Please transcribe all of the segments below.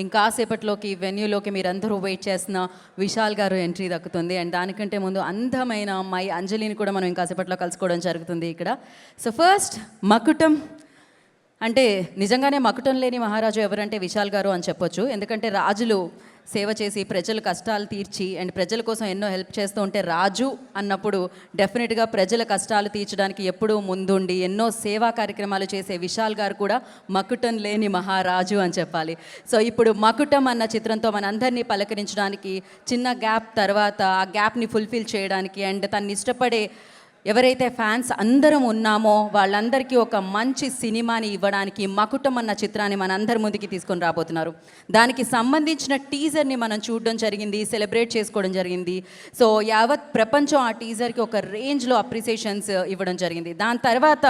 ఇంకాసేపట్లోకి వెన్యూలోకి మీరందరూ వెయిట్ చేస్తున్న విశాల్ గారు ఎంట్రీ దక్కుతుంది. అండ్ దానికంటే ముందు అందమైన అమ్మాయి అంజలిని కూడా మనం ఇంకాసేపట్లో కలుసుకోవడం జరుగుతుంది ఇక్కడ. సో ఫస్ట్ మకుటం అంటే నిజంగానే మకుటం లేని మహారాజు ఎవరంటే విశాల్ గారు అని చెప్పొచ్చు. ఎందుకంటే రాజులు సేవ చేసి ప్రజల కష్టాలు తీర్చి అండ్ ప్రజల కోసం ఎన్నో హెల్ప్ చేస్తూ ఉంటే రాజు అన్నప్పుడు డెఫినెట్గా ప్రజల కష్టాలు తీర్చడానికి ఎప్పుడూ ముందుండి ఎన్నో సేవా కార్యక్రమాలు చేసే విశాల్ గారు కూడా మకుటం లేని మహారాజు అని చెప్పాలి. సో ఇప్పుడు మకుటం అన్న చిత్రంతో మనందరినీ పలకరించడానికి చిన్న గ్యాప్ తర్వాత ఆ గ్యాప్ని ఫుల్ఫిల్ చేయడానికి అండ్ తను ఇష్టపడే ఎవరైతే ఫ్యాన్స్ అందరం ఉన్నామో వాళ్ళందరికీ ఒక మంచి సినిమాని ఇవ్వడానికి మకుటం అన్న చిత్రాన్ని మనందరి ముందుకి తీసుకొని రాబోతున్నారు. దానికి సంబంధించిన టీజర్ని మనం చూడడం జరిగింది, సెలబ్రేట్ చేసుకోవడం జరిగింది. సో యావత్ ప్రపంచం ఆ టీజర్కి ఒక రేంజ్లో అప్రిసియేషన్స్ ఇవ్వడం జరిగింది. దాని తర్వాత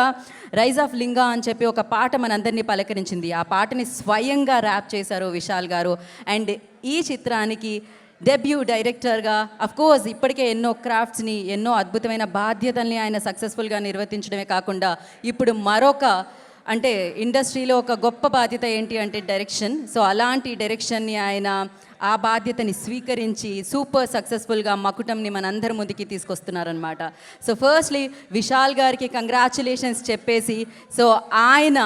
రైజ్ ఆఫ్ లింగా అని చెప్పి ఒక పాట మనందరినీ పలకరించింది. ఆ పాటని స్వయంగా ర్యాప్ చేశారు విశాల్ గారు. అండ్ ఈ చిత్రానికి డెబ్యూ డైరెక్టర్గా అఫ్కోర్స్ ఇప్పటికే ఎన్నో క్రాఫ్ట్స్ని ఎన్నో అద్భుతమైన బాధ్యతల్ని ఆయన సక్సెస్ఫుల్గా నిర్వర్తించడమే కాకుండా ఇప్పుడు మరొక అంటే ఇండస్ట్రీలో ఒక గొప్ప బాధ్యత ఏంటి అంటే డైరెక్షన్. సో అలాంటి డైరెక్షన్ని ఆయన ఆ బాధ్యతని స్వీకరించి సూపర్ సక్సెస్ఫుల్గా మకుటంని మనందరి ముందుకి తీసుకొస్తున్నారనమాట. సో ఫస్ట్లీ విశాల్ గారికి కంగ్రాచులేషన్స్ చెప్పేసి సో ఆయన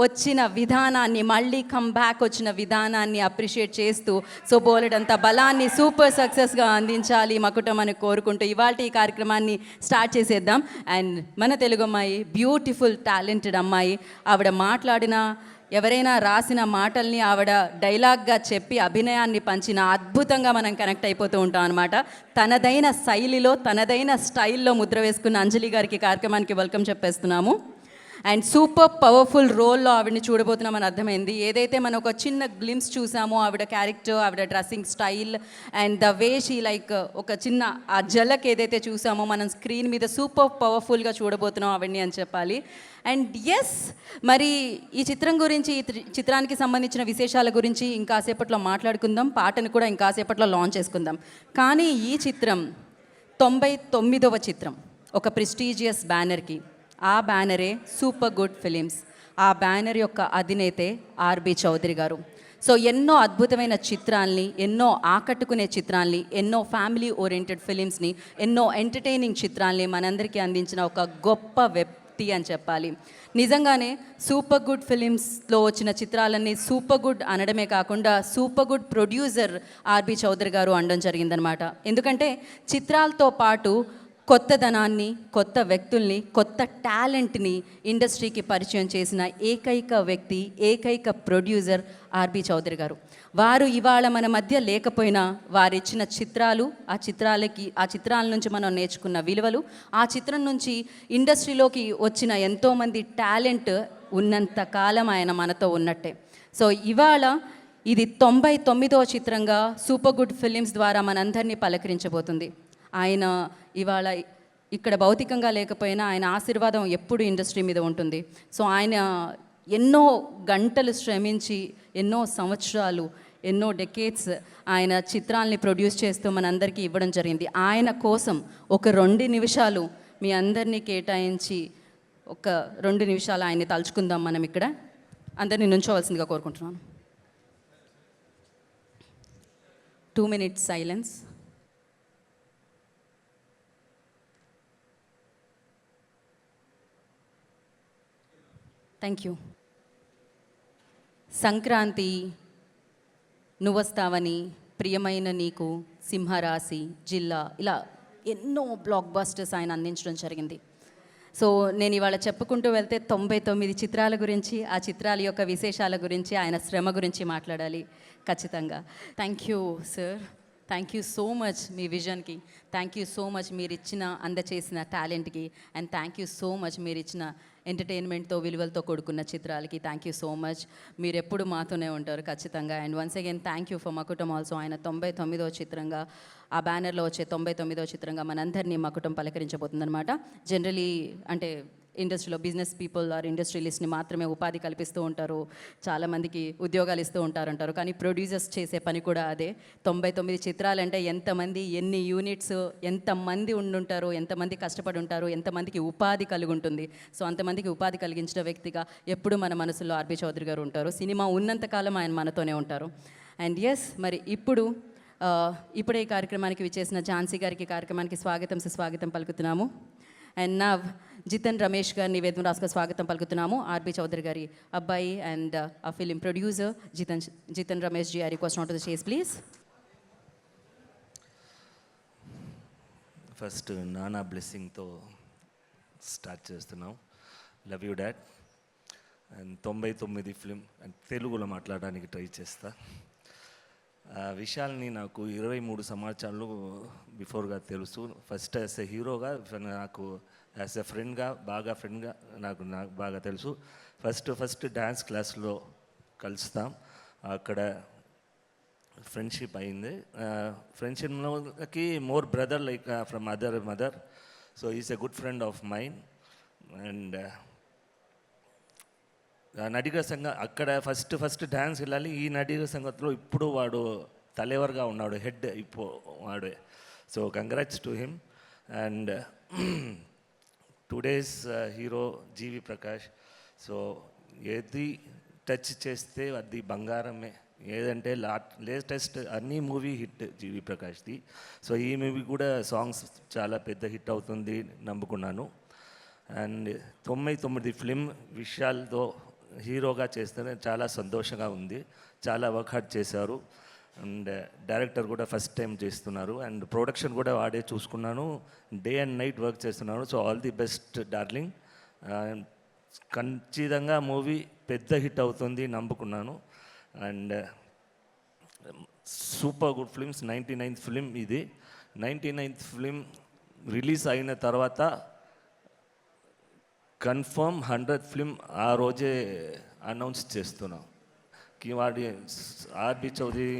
వచ్చిన విధానాన్ని మళ్ళీ కమ్బ్యాక్ వచ్చిన విధానాన్ని అప్రిషియేట్ చేస్తూ సో బోలెడంత బలాన్ని సూపర్ సక్సెస్గా అందించాలి మకుటం అని కోరుకుంటూ ఇవాళ ఈ కార్యక్రమాన్ని స్టార్ట్ చేసేద్దాం. అండ్ మన తెలుగు అమ్మాయి బ్యూటిఫుల్ టాలెంటెడ్ అమ్మాయి, ఆవిడ మాట్లాడిన ఎవరైనా రాసిన మాటల్ని ఆవిడ డైలాగ్గా చెప్పి అభినయాన్ని పంచిన అద్భుతంగా మనం కనెక్ట్ అయిపోతూ ఉంటాం అనమాట. తనదైన శైలిలో తనదైన స్టైల్లో ముద్ర వేసుకున్న అంజలి గారికి కార్యక్రమానికి వెల్కమ్ చెప్పేస్తున్నాము. అండ్ సూపర్ పవర్ఫుల్ రోల్లో ఆవిడని చూడబోతున్నామని అర్థమైంది. ఏదైతే మనం ఒక చిన్న గ్లిమ్స్ చూసామో ఆవిడ క్యారెక్టర్, ఆవిడ dressing style and the way she like ఒక చిన్న ఆ జలక్ ఏదైతే చూసామో మనం స్క్రీన్ మీద సూపర్ పవర్ఫుల్గా చూడబోతున్నాం ఆవిడని అని చెప్పాలి. అండ్ ఎస్, మరి ఈ చిత్రం గురించి ఈ చిత్రానికి సంబంధించిన విశేషాల గురించి ఇంకాసేపట్లో మాట్లాడుకుందాం, పాటను కూడా ఇంకాసేపట్లో లాంచ్ చేసుకుందాం. కానీ ఈ చిత్రం 99వ చిత్రం ఒక ప్రెస్టీజియస్ బ్యానర్కి. ఆ బ్యానరే సూపర్ గుడ్ ఫిలిమ్స్. ఆ బ్యానర్ యొక్క అధినేతే ఆర్బి చౌదరి గారు. సో ఎన్నో అద్భుతమైన చిత్రాల్ని, ఎన్నో ఆకట్టుకునే చిత్రాల్ని, ఎన్నో ఫ్యామిలీ ఓరియంటెడ్ ఫిలిమ్స్ని, ఎన్నో ఎంటర్టైనింగ్ చిత్రాల్ని మనందరికీ అందించిన ఒక గొప్ప వ్యక్తి అని చెప్పాలి. నిజంగానే సూపర్ గుడ్ ఫిలిమ్స్లో వచ్చిన చిత్రాలన్నీ సూపర్ గుడ్ అనడమే కాకుండా super good producer RB Chowdary garu అనడం జరిగిందనమాట. ఎందుకంటే చిత్రాలతో పాటు కొత్తదనాన్ని, కొత్త వ్యక్తుల్ని, కొత్త టాలెంట్ని ఇండస్ట్రీకి పరిచయం చేసిన ఏకైక వ్యక్తి, ఏకైక ప్రొడ్యూసర్ ఆర్బి చౌదరి గారు. వారు ఇవాళ మన మధ్య లేకపోయినా వారిచ్చిన చిత్రాలు, ఆ చిత్రాల నుంచి మనం నేర్చుకున్న విలువలు, ఆ చిత్రం నుంచి ఇండస్ట్రీలోకి వచ్చిన ఎంతోమంది టాలెంట్ ఉన్నంత కాలం ఆయన మనతో ఉన్నట్టే. సో ఇవాళ ఇది 99వ చిత్రంగా సూపర్ గుడ్ ఫిలిమ్స్ ద్వారా మనందరినీ పలకరించబోతుంది. ఆయన ఇవాళ ఇక్కడ భౌతికంగా లేకపోయినా ఆయన ఆశీర్వాదం ఎప్పుడు ఇండస్ట్రీ మీద ఉంటుంది. సో ఆయన ఎన్నో గంటలు శ్రమించి ఎన్నో సంవత్సరాలు, ఎన్నో డెకేడ్స్ ఆయన చిత్రాల్ని ప్రొడ్యూస్ చేస్తూ మనందరికీ ఇవ్వడం జరిగింది. ఆయన కోసం ఒక 2 నిమిషాలు మీ అందరినీ కేటాయించి ఒక 2 నిమిషాలు ఆయన్ని తలుచుకుందాం మనం. ఇక్కడ అందరినీ నుంచోవలసిందిగా కోరుకుంటున్నాను. 2 minutes silence. Thank you. Sankranti, నువ్వొస్తావని, ప్రియమైన నీకు, సింహరాశి, జిల్లా, ఇలా ఎన్నో బ్లాక్ బస్టర్స్ ఆయన అందించడం జరిగింది. సో నేను ఇవాళ చెప్పుకుంటూ వెళ్తే 99 చిత్రాల గురించి, ఆ చిత్రాల యొక్క విశేషాల గురించి, ఆయన శ్రమ గురించి మాట్లాడాలి ఖచ్చితంగా. Thank you sir, thank you so much మీ విజన్కి, థ్యాంక్ యూ సో మచ్ మీరు ఇచ్చిన అందచేసిన టాలెంట్కి, and thank you so much మీరు ఇచ్చిన ఎంటర్టైన్మెంట్తో విలువలతో కూడుకున్న చిత్రాలకి. Thank you so much. మీరు ఎప్పుడు మాతోనే ఉంటారు ఖచ్చితంగా. And once again thank you for Makutam also. ఆయన 99వ చిత్రంగా, ఆ బ్యానర్లో వచ్చే 99వ చిత్రంగా మనందరినీ మకుటం పలకరించబోతుందన్నమాట. జనరలీ అంటే ఇండస్ట్రీలో బిజినెస్ పీపుల్ ఆర్ ఇండస్ట్రియలిస్ట్ని మాత్రమే ఉపాధి కల్పిస్తూ ఉంటారు, చాలామందికి ఉద్యోగాలు ఇస్తూ ఉంటారంటారు. కానీ ప్రొడ్యూసర్స్ చేసే పని కూడా అదే. 99 చిత్రాలంటే ఎంతమంది, ఎన్ని యూనిట్స్, ఎంతమంది ఉండుంటారు, ఎంతమంది కష్టపడి ఉంటారు, ఎంతమందికి ఉపాధి కలిగి ఉంటుంది. సో అంతమందికి ఉపాధి కలిగించిన వ్యక్తిగా ఎప్పుడు మన మనసులో ఆర్బీ చౌదరి గారు ఉంటారు. సినిమా ఉన్నంతకాలం ఆయన మనతోనే ఉంటారు. అండ్ ఎస్, మరి ఇప్పుడే ఈ కార్యక్రమానికి విచ్చేసిన ఝాన్సీ గారికి కార్యక్రమానికి స్వాగతం పలుకుతున్నాము. అండ్ నా జితన్ రమేష్ గారిని వేదం రాసుగా స్వాగతం పలుకుతున్నాము. ఆర్బీ చౌదరి గారి అబ్బాయి అండ్ ఆ film producer Jithan Ramesh ji, I request not to the stage please. First నానా బ్లెస్సింగ్తో స్టార్ట్ చేస్తున్నాం. Love you dad. And 99 film and తెలుగులో మాట్లాడడానికి ట్రై చేస్తా. విశాల్ని నాకు 23 సంవత్సరాలు బిఫోర్గా తెలుసు. ఫస్ట్ యాజ్ ఎ హీరోగా, నాకు యాజ్ ఎ ఫ్రెండ్గా నాకు బాగా తెలుసు. ఫస్ట్ డ్యాన్స్ క్లాస్లో కలుస్తాం, అక్కడ ఫ్రెండ్షిప్ అయింది. ఫ్రెండ్షిప్లోకి more brother like from mother. So is a good friend of mind. And Nadigar Sangam అక్కడ ఫస్ట్ డ్యాన్స్ వెళ్ళాలి. ఈ నడిగర్ సంఘంలో ఇప్పుడు వాడు తలెవర్గా ఉన్నాడు, హెడ్ ఇప్పుడు వాడే. So congrats to him. And today's hero GV Prakash. So ఏది టచ్ చేస్తే అది బంగారమే. ఏదంటే లేటెస్ట్ అన్ని మూవీ హిట్ జీవి ప్రకాష్ది. సో ఈ మూవీ కూడా సాంగ్స్ చాలా పెద్ద హిట్ అవుతుంది నమ్ముకున్నాను. అండ్ 99 ఫిలిం విశాల్తో హీరోగా చేస్తేనే చాలా సంతోషంగా ఉంది. చాలా వర్క్ హార్డ్ చేశారు. అండ్ డైరెక్టర్ కూడా ఫస్ట్ టైం చేస్తున్నారు. అండ్ ప్రొడక్షన్ కూడా వాడే చూసుకున్నాను. డే అండ్ నైట్ వర్క్ చేస్తున్నాను. So all the best darling. ఖచ్చితంగా మూవీ పెద్ద హిట్ అవుతుంది నమ్ముకున్నాను. And super Good films. 99th film ఇది. 99th ఫిలిం రిలీజ్ అయిన తర్వాత కన్ఫర్మ్ 100th ఫిలిం ఆ రోజే అనౌన్స్ చేస్తున్నాం. వాడి ఆర్బీ చౌదరి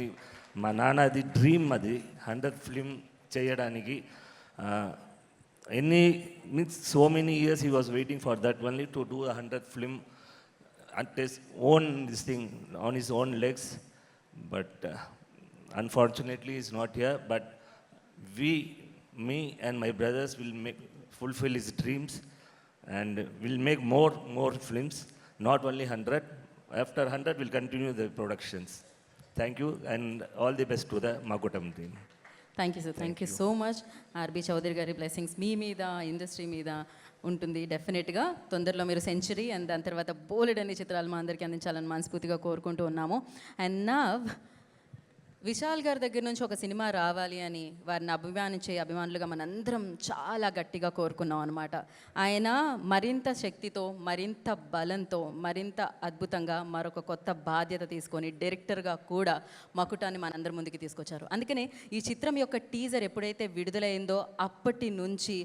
మా నాన్నది డ్రీమ్, అది 100th ఫిలిం చేయడానికి. So many years he was waiting for that only to do 100th film at his own this thing on his own legs. But unfortunately he's not here. But me and my brothers will fulfill his dreams and will make more films, not only 100. After 100 we'll continue the productions. Thank you and all the best to the Makutam team. Thank you sir. Thank you so much. RB Chowdary గారి blessings మీ మీద, industry మీద ఉంటుంది డెఫినెట్గా. తొందరలో మీరు century and దాని తర్వాత బోలెడ్ అన్ని చిత్రాలు మా అందరికీ అందించాలని మనస్ఫూర్తిగా కోరుకుంటూ ఉన్నాము. అండ్ నా విశాల్ గారి దగ్గర నుంచి ఒక సినిమా రావాలి అని వారిని అభిమానించే అభిమానులుగా మనందరం చాలా గట్టిగా కోరుకున్నాం అనమాట. ఆయన మరింత శక్తితో, మరింత బలంతో, మరింత అద్భుతంగా మరొక కొత్త బాధ్యత తీసుకొని డైరెక్టర్గా కూడా మకుటాన్ని మనందరి ముందుకు తీసుకొచ్చారు. అందుకనే ఈ చిత్రం యొక్క టీజర్ ఎప్పుడైతే విడుదలైందో అప్పటి నుంచి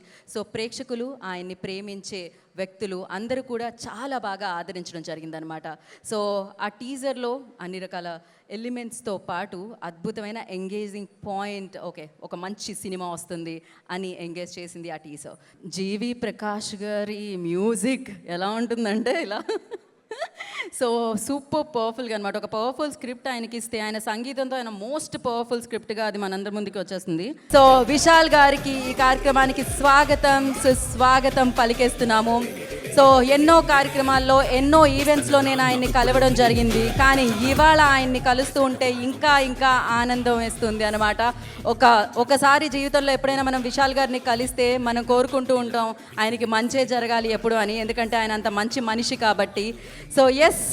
ప్రేక్షకులు, ఆయన్ని ప్రేమించే వ్యక్తులు అందరూ కూడా చాలా బాగా ఆదరించడం జరిగిందనమాట. సో ఆ టీజర్లో అన్ని రకాల ఎలిమెంట్స్తో పాటు అద్భుతమైన ఎంగేజింగ్ పాయింట్, ఒక మంచి సినిమా వస్తుంది అని ఎంగేజ్ చేసింది ఆ టీజర్. జీవి ప్రకాష్ గారి మ్యూజిక్ ఎలా ఉంటుందంటే ఇలా సూపర్ పవర్ఫుల్గా అనమాట. ఒక పవర్ఫుల్ స్క్రిప్ట్ ఆయనకి ఇస్తే ఆయన సంగీతంతో ఆయన మోస్ట్ పవర్ఫుల్ స్క్రిప్ట్గా అది మనందరి ముందుకు వచ్చేస్తుంది. సో విశాల్ గారికి ఈ కార్యక్రమానికి సుస్వాగతం పలికేస్తున్నాము. సో ఎన్నో కార్యక్రమాల్లో, ఎన్నో ఈవెంట్స్లో నేను ఆయన్ని కలవడం జరిగింది. కానీ ఇవాళ ఆయన్ని కలుస్తూ ఉంటే ఇంకా ఆనందం వేస్తుంది అనమాట. ఒకసారి జీవితంలో ఎప్పుడైనా మనం విశాల్ గారిని కలిస్తే మనం కోరుకుంటూ ఉంటాం ఆయనకి మంచే జరగాలి ఎప్పుడు అని, ఎందుకంటే ఆయన అంత మంచి మనిషి కాబట్టి. సో ఎస్,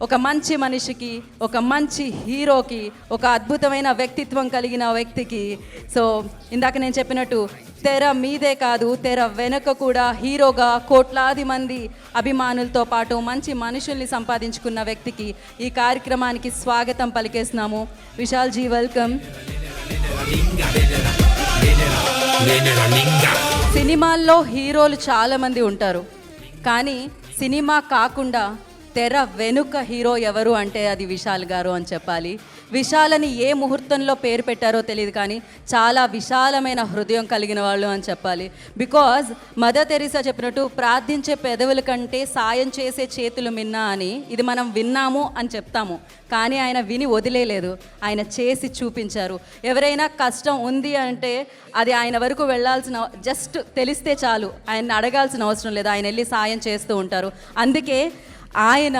ఒక మంచి మనిషికి, ఒక మంచి హీరోకి, ఒక అద్భుతమైన వ్యక్తిత్వం కలిగిన వ్యక్తికి, ఇందాక నేను చెప్పినట్టు తెర మీదే కాదు తెర వెనుక కూడా హీరోగా కోట్లాది మంది అభిమానులతో పాటు మంచి మనుషుల్ని సంపాదించుకున్న వ్యక్తికి ఈ కార్యక్రమానికి స్వాగతం పలికేస్తున్నాము. Vishal G, welcome. సినిమాల్లో హీరోలు చాలామంది ఉంటారు, కానీ సినిమా కాకుండా తెర వెనుక హీరో ఎవరు అంటే అది విశాల్ గారు అని చెప్పాలి. విశాలని ఏ ముహూర్తంలో పేరు పెట్టారో తెలియదు, కానీ చాలా విశాలమైన హృదయం కలిగిన వాళ్ళు అని చెప్పాలి. బికాజ్ మదర్ తెరీసా చెప్పినట్టు ప్రార్థించే పెదవుల కంటే సాయం చేసే చేతులు మిన్నా అని, ఇది మనం విన్నాము అని చెప్తాము, కానీ ఆయన విని వదిలేలేదు, ఆయన చేసి చూపించారు. ఎవరైనా కష్టం ఉంది అంటే అది ఆయన వరకు వెళ్ళాల్సిన, జస్ట్ తెలిస్తే చాలు, ఆయన్ని అడగాల్సిన అవసరం లేదు, ఆయన వెళ్ళి సాయం చేస్తూ ఉంటారు. అందుకే ఆయన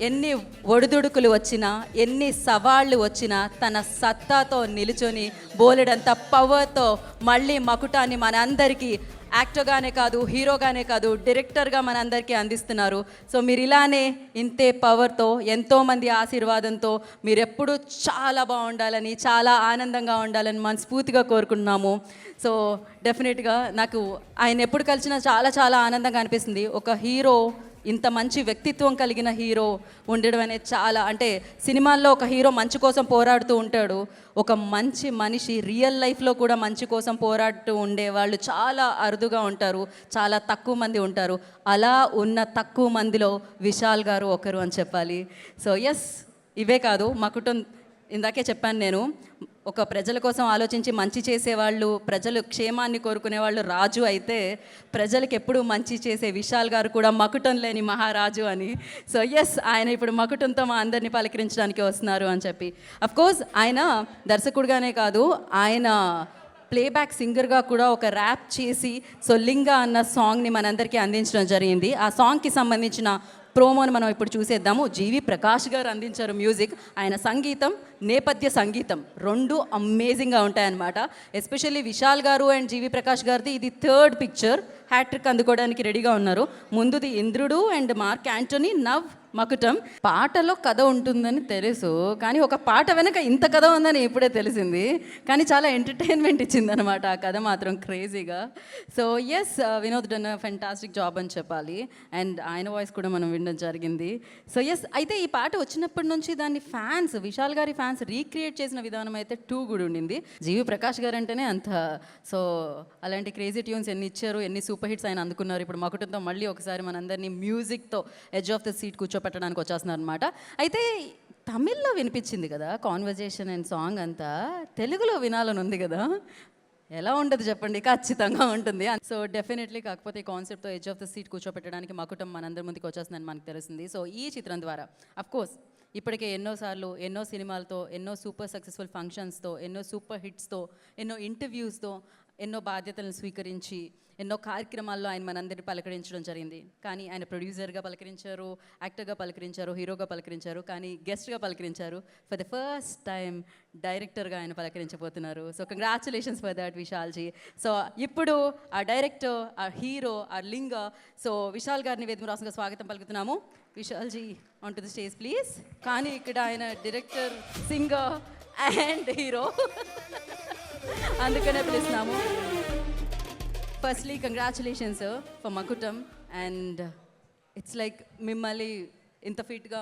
ఎన్ని ఒడిదుడుకులు వచ్చినా, ఎన్ని సవాళ్ళు వచ్చినా తన సత్తాతో నిలుచొని బోలెడంత పవర్తో మళ్ళీ మకుటాన్ని మనందరికీ యాక్టర్గానే కాదు, హీరోగానే కాదు, డైరెక్టర్గా మనందరికీ అందిస్తున్నారు. సో మీరు ఇలానే ఇంతే పవర్తో, ఎంతోమంది ఆశీర్వాదంతో మీరు ఎప్పుడూ చాలా బాగుండాలని, చాలా ఆనందంగా ఉండాలని మనస్ఫూర్తిగా కోరుకుంటున్నాము. సో డెఫినెట్గా నాకు ఆయన ఎప్పుడు కలిసినా చాలా చాలా ఆనందంగా అనిపిస్తుంది. ఒక హీరో, ఇంత మంచి వ్యక్తిత్వం కలిగిన హీరో ఉండడం అనేది చాలా, అంటే సినిమాల్లో ఒక హీరో మంచి కోసం పోరాడుతూ ఉంటాడు, ఒక మంచి మనిషి రియల్ లైఫ్లో కూడా మంచి కోసం పోరాడుతూ ఉండేవాళ్ళు చాలా అరుదుగా ఉంటారు, చాలా తక్కువ మంది ఉంటారు. అలా ఉన్న తక్కువ మందిలో విశాల్ గారు ఒకరు అని చెప్పాలి. సో ఎస్, ఇవే కాదు, మా కుటుంబం ఇందాకే చెప్పాను నేను, ఒక ప్రజల కోసం ఆలోచించి మంచి చేసేవాళ్ళు, ప్రజలు క్షేమాన్ని కోరుకునే వాళ్ళు రాజు అయితే, ప్రజలకు ఎప్పుడూ మంచి చేసే విశాల్ గారు కూడా మకుటం లేని మహారాజు అని. సో ఎస్, ఆయన ఇప్పుడు మకుటంతో మా అందరినీ పలకరించడానికి వస్తున్నారు అని చెప్పి. అఫ్కోర్స్ ఆయన దర్శకుడిగానే కాదు, ఆయన ప్లేబ్యాక్ సింగర్గా కూడా ఒక ర్యాప్ చేసి సో లింగా అన్న సాంగ్ని మనందరికీ అందించడం జరిగింది. ఆ సాంగ్కి సంబంధించిన ప్రోమోని మనం ఇప్పుడు చూసేద్దాము. జీవి ప్రకాష్ గారు అందించారు మ్యూజిక్, ఆయన సంగీతం, నేపథ్య సంగీతం రెండు అమేజింగ్గా ఉంటాయన్నమాట. ఎస్పెషల్లీ విశాల్ గారు అండ్ జీవి ప్రకాష్ గారిది ఇది థర్డ్ పిక్చర్, హ్యాట్రిక్ అందుకోవడానికి రెడీగా ఉన్నారు. ముందుది ఇంద్రుడు అండ్ మార్క్ యాంటనీ, నవ్ మకుటం. పాటలో కథ ఉంటుందని తెలుసు, కానీ ఒక పాట వెనక ఇంత కథ ఉందని ఇప్పుడే తెలిసింది, కానీ చాలా ఎంటర్టైన్మెంట్ ఇచ్చిందనమాట ఆ కథ మాత్రం క్రేజీగా. So yes, Vinod done fantastic job అని చెప్పాలి, అండ్ ఆయన వాయిస్ కూడా మనం వినడం జరిగింది. సో ఎస్, అయితే ఈ పాట వచ్చినప్పటి నుంచి దాన్ని ఫ్యాన్స్, విశాల్ గారి ఫ్యాన్స్ రీక్రియేట్ చేసిన విధానం అయితే టూ గుడ్ ఉండింది. జీవి ప్రకాష్ గారు అంటేనే అంత, సో అలాంటి క్రేజీ ట్యూన్స్ ఎన్ని ఇచ్చారు, ఎన్ని సూపర్ హిట్స్ ఆయన అందుకున్నారు. ఇప్పుడు మకుటంతో మళ్ళీ ఒకసారి మనందరినీ మ్యూజిక్తో ఎడ్జ్ ఆఫ్ ద సీట్ కూర్చోపెట్టడానికి వచ్చేస్తున్నారు అనమాట. అయితే తమిళ్లో వినిపించింది కదా కాన్వర్జేషన్ అండ్ సాంగ్ అంతా, తెలుగులో వినాలని ఉంది కదా, ఎలా ఉండదు చెప్పండి? ఖచ్చితంగా ఉంటుంది. సో డెఫినెట్లీ, కాకపోతే ఈ కాన్సెప్ట్తో ఎడ్జ్ ఆఫ్ ద సీట్ కూర్చోపెట్టడానికి మకుటం మనందరి ముందుకు వచ్చేస్తుందని మనకు తెలుస్తుంది. సో ఈ చిత్రం ద్వారా అఫ్కోర్స్ ఇప్పటికే ఎన్నోసార్లు, ఎన్నో సినిమాలతో, ఎన్నో సూపర్ సక్సెస్ఫుల్ ఫంక్షన్స్తో, ఎన్నో సూపర్ హిట్స్తో, ఎన్నో ఇంటర్వ్యూస్తో, ఎన్నో బాధ్యతలను స్వీకరించి, ఎన్నో కార్యక్రమాల్లో ఆయన మనందరినీ పలకరించడం జరిగింది. కానీ ఆయన ప్రొడ్యూసర్గా పలకరించారు, యాక్టర్గా పలకరించారు, హీరోగా పలకరించారు, కానీ గెస్ట్గా పలకరించారు. ఫర్ ద ఫస్ట్ టైం డైరెక్టర్గా ఆయన పలకరించబోతున్నారు. So congratulations for that విశాల్జీ. So ఇప్పుడు ఆ డైరెక్టర్, ఆ హీరో, ఆ లింగ, సో విశాల్ గారిని వేదికరాసంగా స్వాగతం పలుకుతున్నాము. విశాల్జీ on to the stage please. కానీ ఇక్కడ ఆయన డైరెక్టర్, సింగర్ అండ్ హీరో, అందుకనే పిలుస్తున్నాము. ఫస్ట్లీ కంగ్రాచులేషన్స్ ఫర్ మకుటం, అండ్ ఇట్స్ లైక్ మిమ్మల్ని ఇంత ఫిట్గా,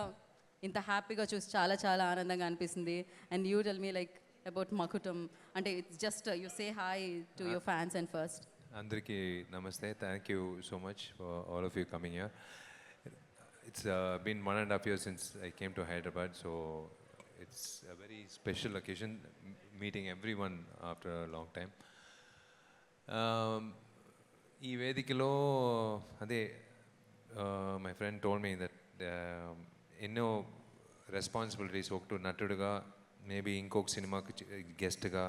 ఇంత హ్యాపీగా చూసి చాలా చాలా ఆనందంగా అనిపిస్తుంది. And you tell me like about Makutam, అంటే it's just you say hi to your fans and first. అందరికీ నమస్తే. Thank you so much for all of you coming here. It's been 1.5 years since I came to Hyderabad, so it's a very special occasion, meeting everyone after a long time. ఈ వేదికలో అదే my friend told me that ఎన్నో responsibilities, ఒకటి నటుడుగా, maybe ఇంకొక సినిమాకి గెస్ట్గా,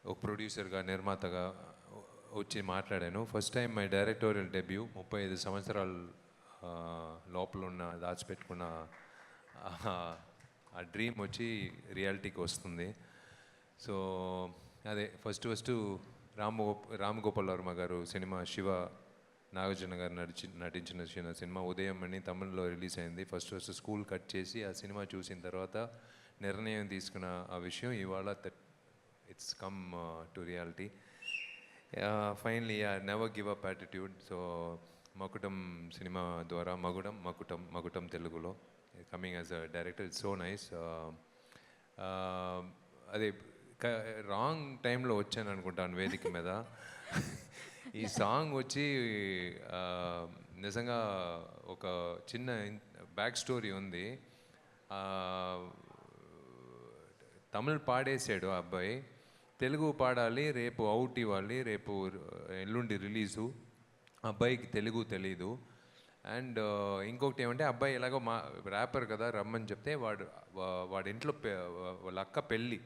ఒక ప్రొడ్యూసర్గా, నిర్మాతగా వచ్చి మాట్లాడాను. First time my directorial debut. 35 సంవత్సరాల లోపల ఉన్న దాచిపెట్టుకున్న ఆ డ్రీమ్ వచ్చి రియాలిటీకి వస్తుంది. సో అదే ఫస్ట్ రామగోపాల్ వర్మ గారు సినిమా, శివ నాగార్జున గారు నటించిన సినిమా ఉదయం అని తమిళ్లో రిలీజ్ అయింది. ఫస్ట్ స్కూల్ కట్ చేసి ఆ సినిమా చూసిన తర్వాత నిర్ణయం తీసుకున్న ఆ విషయం ఇవాళ it's come to reality. Finally never give up attitude. So Makutam cinema ద్వారా మకుటం తెలుగులో coming as a director, it's so nice. అదే రాంగ్ టైంలో వచ్చాను అనుకుంటాను వేదిక మీద. ఈ సాంగ్ వచ్చి నిజంగా ఒక చిన్న బ్యాక్ స్టోరీ ఉంది. తమిళ్ పాడేసాడు ఆ అబ్బాయి, తెలుగు పాడాలి, రేపు అవుట్ ఇవ్వాలి, రేపు ఎల్లుండి రిలీజు. అబ్బాయికి తెలుగు తెలీదు. అండ్ ఇంకొకటి ఏమంటే అబ్బాయి ఎలాగో మా ర్యాపర్ కదా రమ్మని చెప్తే వాడి ఇంట్లో వాళ్ళ అక్క పెళ్ళి.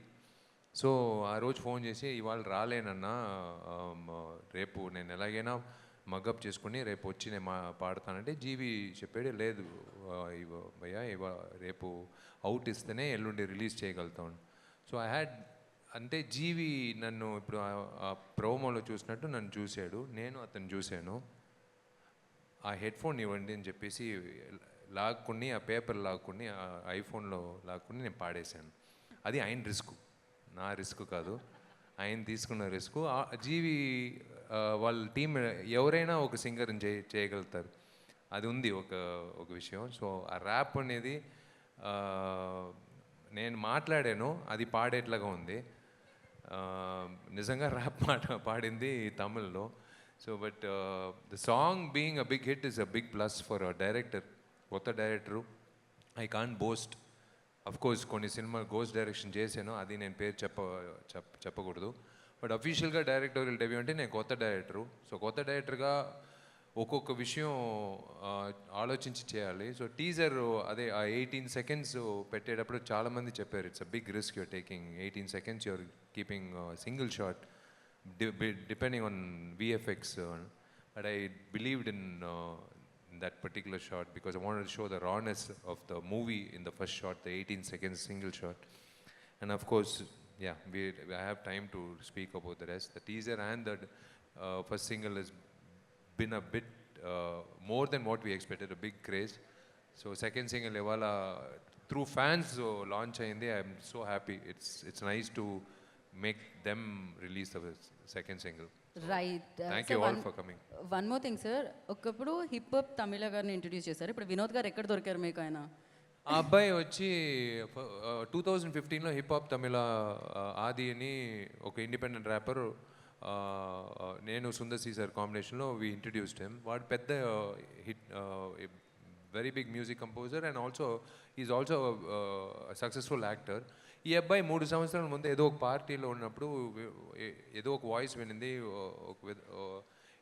సో ఆ రోజు ఫోన్ చేసి ఇవాళ రాలేనన్నా, రేపు నేను ఎలాగైనా మగప్ చేసుకుని రేపు వచ్చి నేను పాడతానంటే జీవి చెప్పాడు, లేదు భయ్యా రేపు అవుట్ ఇస్తేనే ఎల్లుండి రిలీజ్ చేయగలుగుతాను. సో ఐ హ్యాడ్ అంటే జీవి నన్ను ఇప్పుడు ఆ ప్రోమోలో చూసినట్టు నన్ను చూశాడు, నేను అతను చూశాను. ఆ హెడ్ ఫోన్ ఇవ్వండి అని చెప్పేసి లాక్కుని, ఆ పేపర్ లాక్కుని, ఆ ఐఫోన్లో లాక్కుని నేను పాడేశాను. అది ఆయన రిస్క్, నా రిస్క్ కాదు, ఆయన తీసుకున్న రిస్క్. జీవి వాళ్ళ టీం ఎవరైనా ఒక సింగర్ని చేయగలుగుతారు, అది ఉంది ఒక విషయం. సో ఆ ర్యాప్ అనేది నేను మాట్లాడాను, అది పాడేట్లాగా ఉంది. నిజంగా ర్యాప్ పాడింది తమిళ్లో. So but the song being a big hit is a big plus for a director, కొత్త director. I can't boast. Of course కొన్ని సినిమా గోస్ట్ డైరెక్షన్ చేశాను, అది నేను పేరు చెప్పకూడదు. బట్ అఫీషియల్గా డైరెక్టోరియల్ డెబ్యూ అంటే నేను కొత్త డైరెక్టరు. సో కొత్త డైరెక్టర్గా ఒక్కొక్క విషయం ఆలోచించి చేయాలి. సో టీజర్ అదే ఆ 18 సెకండ్స్ పెట్టేటప్పుడు చాలామంది చెప్పారు, it's a big risk you're taking, 18 seconds you're keeping single shot depending on VFX. But I believed in that particular shot because I wanted to show the rawness of the movie in the first shot, the 18 seconds single shot. And of course, yeah, I have time to speak about the rest. The teaser and the first single has been a bit more than what we expected, a big craze. So second single evala through fans launch ayindi. I am so happy. It's nice to make them release the second single. Right. Thank you all for coming. One more thing sir, ఒకప్పుడు hip hop తమిళ గారిని introduce చేశారు, ఇప్పుడు వినోద్ గారు ఎక్కడ దొరికారు మీకు? ఆయన ఆ అబ్బాయి వచ్చి 2015లో హిప్ హాప్ తమిళ ఆది అని ఒక ఇండిపెండెంట్ ర్యాపర్, నేను సుందర్ సి సార్ కాంబినేషన్లో వి ఇంట్రడ్యూస్డ్ హిమ్. వాడు పెద్ద hit, very big music composer and also is also successful actor. ఈ అబ్బాయి 3 సంవత్సరాల ముందు ఏదో ఒక పార్టీలో ఉన్నప్పుడు ఏదో ఒక వాయిస్ వినింది,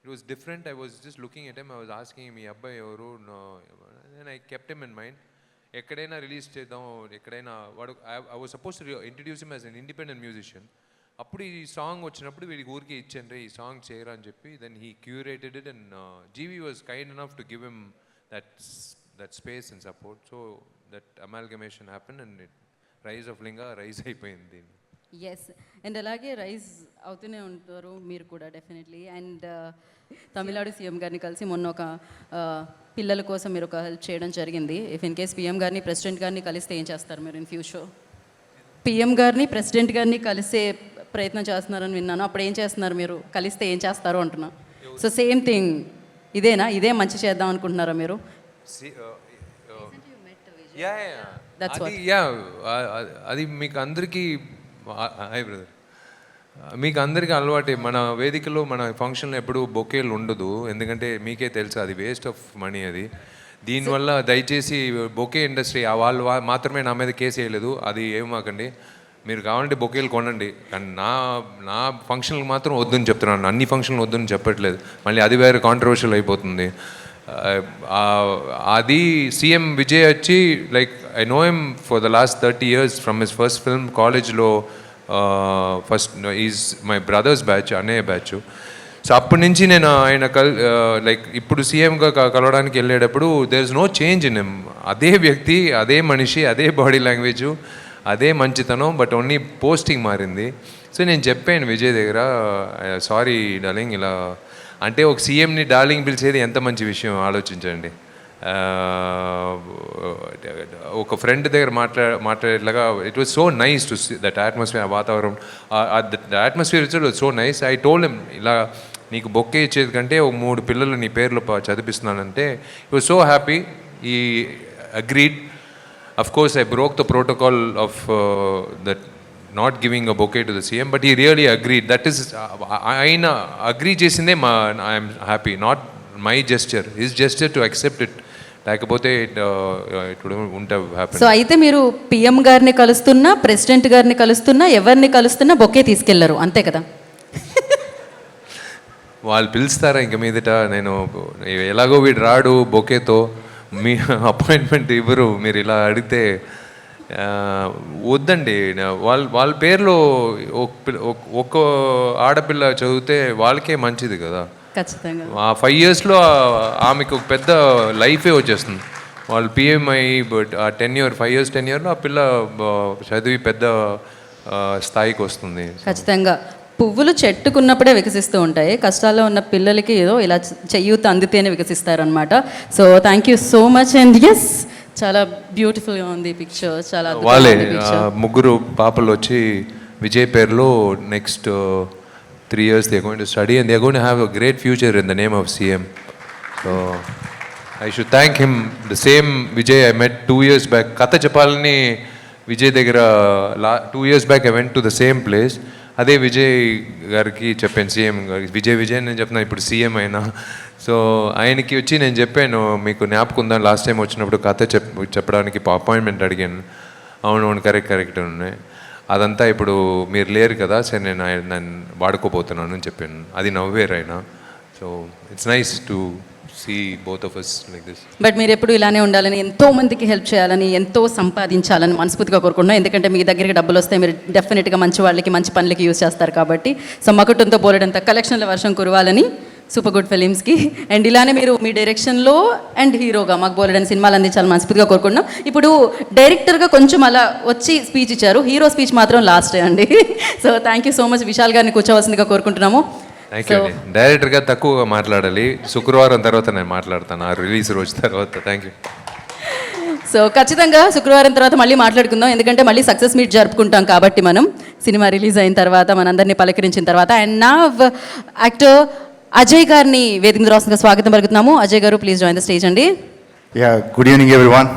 it was different. I was just looking at him, I was asking me అబ్బాయి ఎవరు, and I kept him in mind. ఎక్కడైనా రిలీజ్ చేద్దాం, ఎక్కడైనా వాడు I was suppose to introduce him as an independent musician. అప్పుడు ఈ song వచ్చినప్పుడు వీడికి ఊరికి ఇచ్చాను ఈ సాంగ్ చేయరా అని చెప్పి. Then he curated it and GV was kind enough to give him that space and support. So that amalgamation happen and it rise of Linga rise అయిపోయింది. ఎస్, అండ్ అలాగే రైజ్ అవుతూనే ఉంటారు మీరు కూడా డెఫినెట్లీ. అండ్ తమిళనాడు సీఎం గారిని కలిసి మొన్న ఒక పిల్లల కోసం మీరు ఒక హెల్ప్ చేయడం జరిగింది. ఇఫ్ ఇన్ కేస్ పిఎం గారిని ప్రెసిడెంట్ గారిని కలిస్తే ఏం చేస్తారు మీరు ఇన్ ఫ్యూచర్? పిఎం గారిని ప్రెసిడెంట్ గారిని కలిసే ప్రయత్నం చేస్తున్నారని విన్నాను, అప్పుడు ఏం చేస్తున్నారు మీరు? కలిస్తే ఏం చేస్తారు అంటున్నా. సో సేమ్ థింగ్ ఇదేనా, ఇదే మంచి చేద్దాం అనుకుంటున్నారా మీరు? అది మీకు అందరికీ హాయ్ బ్రదర్, మీకు అందరికీ అలవాటే. మన వేదికలో మన ఫంక్షన్లో ఎప్పుడు బొకేలు ఉండదు, ఎందుకంటే మీకే తెలుసు అది వేస్ట్ ఆఫ్ మనీ. అది దీనివల్ల దయచేసి బొకే ఇండస్ట్రీ వాళ్ళు మాత్రమే నా మీద కేసు వేయలేదు, అది ఏమాకండి. మీరు కావాలంటే బొకేలు కొనండి, కానీ నా ఫంక్షన్లకు మాత్రం వద్దని చెప్తున్నాను. అన్ని ఫంక్షన్లు వద్దని చెప్పట్లేదు, మళ్ళీ అది వేరే కాంట్రవర్షియల్ అయిపోతుంది. అది సీఎం విజయ్ వచ్చి like I know him for the last 30 years from his first film. కాలేజ్లో first is my brothers batch, అన్నయ్య బ్యాచ్. సో అప్పటి నుంచి నేను ఆయన లైక్ ఇప్పుడు సీఎంగా కలవడానికి వెళ్ళేటప్పుడు there is no change in him. అదే వ్యక్తి, అదే మనిషి, అదే బాడీ లాంగ్వేజ్, అదే మంచితనం, బట్ ఓన్లీ పోస్టింగ్ మారింది. సో నేను చెప్పాను విజయ్ దగ్గర, సారీ డార్లింగ్ ఇలా అంటే ఒక సీఎంని డార్లింగ్ పిలిచేది ఎంత మంచి విషయం ఆలోచించండి. ఒక ఫ్రెండ్ దగ్గర మాట్లాడేట్లాగా it was so nice to see that atmosphere, వాతావరణం, the atmosphere it was so nice. I told him ఇలా నీకు బొక్కే ఇచ్చేది కంటే ఒక 3 పిల్లలు నీ పేర్లు చదివిస్తున్నానంటే he was so happy. He agreed. Of course, I broke the protocol of that not giving a bouquet to the CM, but he really agreed. That is, ఆయన agree చేసిందే I am happy, not my gesture, his gesture to accept it. లేకపోతే it ఉంటే happy. So అయితే మీరు PM గారిని కలుస్తున్నా, president గారిని కలుస్తున్నా, ఎవరిని కలుస్తున్నా bouquet తీసుకెళ్లరు, అంతే కదా? వాళ్ళు పిలుస్తారా ఇంక మీదట? నేను ఎలాగో వీడు రాడు బొకేతో, మీ అపాయింట్మెంట్ ఇవ్వరు. మీరు ఇలా అడిగితే వద్దండి. వాళ్ళ పేర్లో ఒక్క ఆడపిల్ల చదివితే వాళ్ళకే మంచిది కదా. ఖచ్చితంగా ఆ 5 yearsలో ఆమెకు ఒక పెద్ద లైఫే వచ్చేస్తుంది. వాళ్ళు పిఎం అయ్యి బట్ ఆ 5 years టెన్యూర్లో ఆ పిల్ల చదివి పెద్ద స్థాయికి వస్తుంది. ఖచ్చితంగా పువ్వులు చెట్టుకున్నప్పుడే వికసిస్తూ ఉంటాయి. కష్టాల్లో ఉన్న పిల్లలకి ఏదో ఇలా చెయ్యూత అందితేనే వికసిస్తారనమాట. So thank you so much. And yes, చాలా బ్యూటిఫుల్గా ఉంది పిక్చర్. చాలా వాళ్ళే ముగ్గురు పాపలు వచ్చి విజయ్ పేరులో next 3 years they're going to study and they're going to have a great future in the name of CM. So I should thank him. The same Vijay I met 2 years back. Katha Chapalani Vijay దగ్గర 2 years back I went to the same place. అదే విజయ్ గారికి చెప్పాను, CM గారికి. విజయ్ నేను చెప్తున్నాను, ఇప్పుడు CM అయినా. So ఆయనకి వచ్చి నేను చెప్పాను, మీకు జ్ఞాపకుందా లాస్ట్ టైం వచ్చినప్పుడు కథ చెప్పడానికి అపాయింట్మెంట్ అడిగాను. అవును కరెక్ట్ ఉన్నాయి. అదంతా ఇప్పుడు మీరు లేరు కదా, సరే నేను వాడుకోపోతున్నాను అని చెప్పాను. అది నవ్వేరు ఆయన. So it's nice to see both of us like this. But మీరు ఎప్పుడు ఇలానే ఉండాలని, ఎంతో మందికి హెల్ప్ చేయాలని, ఎంతో సంపాదించాలని మనస్ఫూర్తిగా కోరుకుంటున్నాం. ఎందుకంటే మీ దగ్గరికి డబ్బులు వస్తే మీరు డెఫినెట్గా మంచి వాళ్ళకి, మంచి పనులకి యూజ్ చేస్తారు కాబట్టి. సో మకుటంతో పోలేడంత కలెక్షన్ల వర్షం కురవాలని సూపర్ గుడ్ ఫిలిమ్స్కి. అండ్ ఇలానే మీరు మీ డైరెక్షన్లో అండ్ హీరోగా మాకు బోలెడని సినిమాలు అందించాలని మనస్ఫూర్తిగా కోరుకుంటున్నాం. ఇప్పుడు డైరెక్టర్గా కొంచెం అలా వచ్చి స్పీచ్ ఇచ్చారు, హీరో స్పీచ్ మాత్రం లాస్టే అండి. So thank you so much. Vishal గారిని కూర్చోవలసిందిగా కోరుకుంటున్నాము. థ్యాంక్ యూ అండి. డైరెక్టర్గా తక్కువగా మాట్లాడాలి. శుక్రవారం తర్వాత నేను మాట్లాడతాను, ఆ రిలీజ్ రోజు తర్వాత. Thank you. సో ఖచ్చితంగా శుక్రవారం తర్వాత మళ్ళీ మాట్లాడుకుందాం, ఎందుకంటే మళ్ళీ సక్సెస్ మీట్ జరుపుకుంటాం కాబట్టి మనం సినిమా రిలీజ్ అయిన తర్వాత, మనందరినీ పలకరించిన తర్వాత. అండ్ నా యాక్టర్ అజయ్ గారిని వేదిక రాష్ట్రంగా స్వాగతం పలుకుతున్నాము. అజయ్ గారు, ప్లీజ్ జాయిన్ ద స్టేజ్ అండి. Good evening everyone.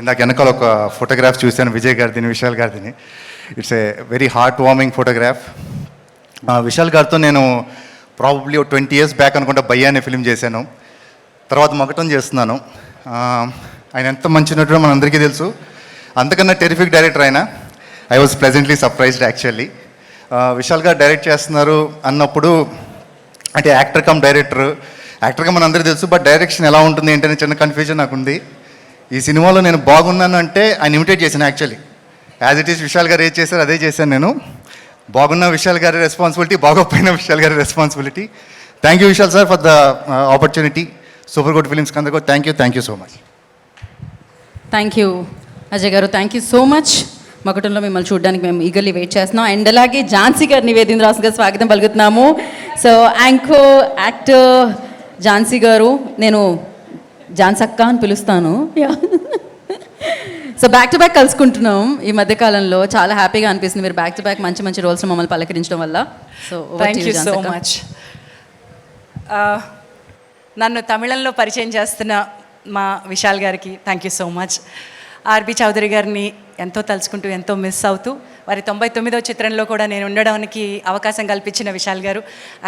ఇందాక వెనకాల ఒక ఫోటోగ్రాఫ్ చూశాను, విజయ్ గారిని, విశాల్ గారిని. It's a very heart warming photograph. Vishal గారితో నేను ప్రాబబ్లీ 20 years బ్యాక్ అనుకుంటా భయ్యా అనే ఫిలిం చేశాను. తర్వాత మకటం చేస్తున్నాను. ఆయన ఎంత మంచి నటుడో మనందరికీ తెలుసు. అంతకన్నా టెరిఫిక్ డైరెక్టర్ ఆయన. I was pleasantly surprised actually. Vishal గారు డైరెక్ట్ చేస్తున్నారు అన్నప్పుడు, అంటే యాక్టర్ కమ్ డైరెక్టర్. యాక్టర్గా మనందరికీ తెలుసు, బట్ డైరెక్షన్ ఎలా ఉంటుంది ఏంటనే చిన్న కన్ఫ్యూజన్ నాకు ఉంది. ఈ సినిమాలో నేను బాగున్నాను అంటే ఆయన ఇమిటేట్ చేశాను actually. As it is Vishal గారు ఏది చేశారు అదే చేశాను నేను. బాగున్న విశాల్ గారి రెస్పాన్సిబిలిటీ, బాగోపోయిన విశాల్ గారి responsibility. Thank you Vishal sir for the opportunity. Super Good Films కందకు thank you so much. Thank you Ajay గారు, థ్యాంక్ యూ సో మచ్. మకుటంలో మిమ్మల్ని చూడడానికి మేము ఈగర్లీ వెయిట్ చేస్తున్నాం. అండ్ అలాగే ఝాన్సీ గారిని వేదిక రాష్ట్రంగా స్వాగతం పలుకుతున్నాము. సో యాంకో యాక్టర్ ఝాన్సీ గారు, నేను ఝాన్సక్క అని పిలుస్తాను. సో బ్యాక్ టు బ్యాక్ కలుసుకుంటున్నాం ఈ మధ్యకాలంలో. చాలా హ్యాపీగా అనిపిస్తుంది మీరు బ్యాక్ టు బ్యాక్ మంచి మంచి రోల్స్ మమ్మల్ని పలకరించడం వల్ల. So thank you so much. నన్ను తమిళంలో పరిచయం చేస్తున్న మా విశాల్ గారికి thank you so much. RB Chowdary గారిని ఎంతో తలుచుకుంటూ, ఎంతో మిస్ అవుతూ, వారి 99వ చిత్రంలో కూడా నేను ఉండడానికి అవకాశం కల్పించిన విశాల్ గారు,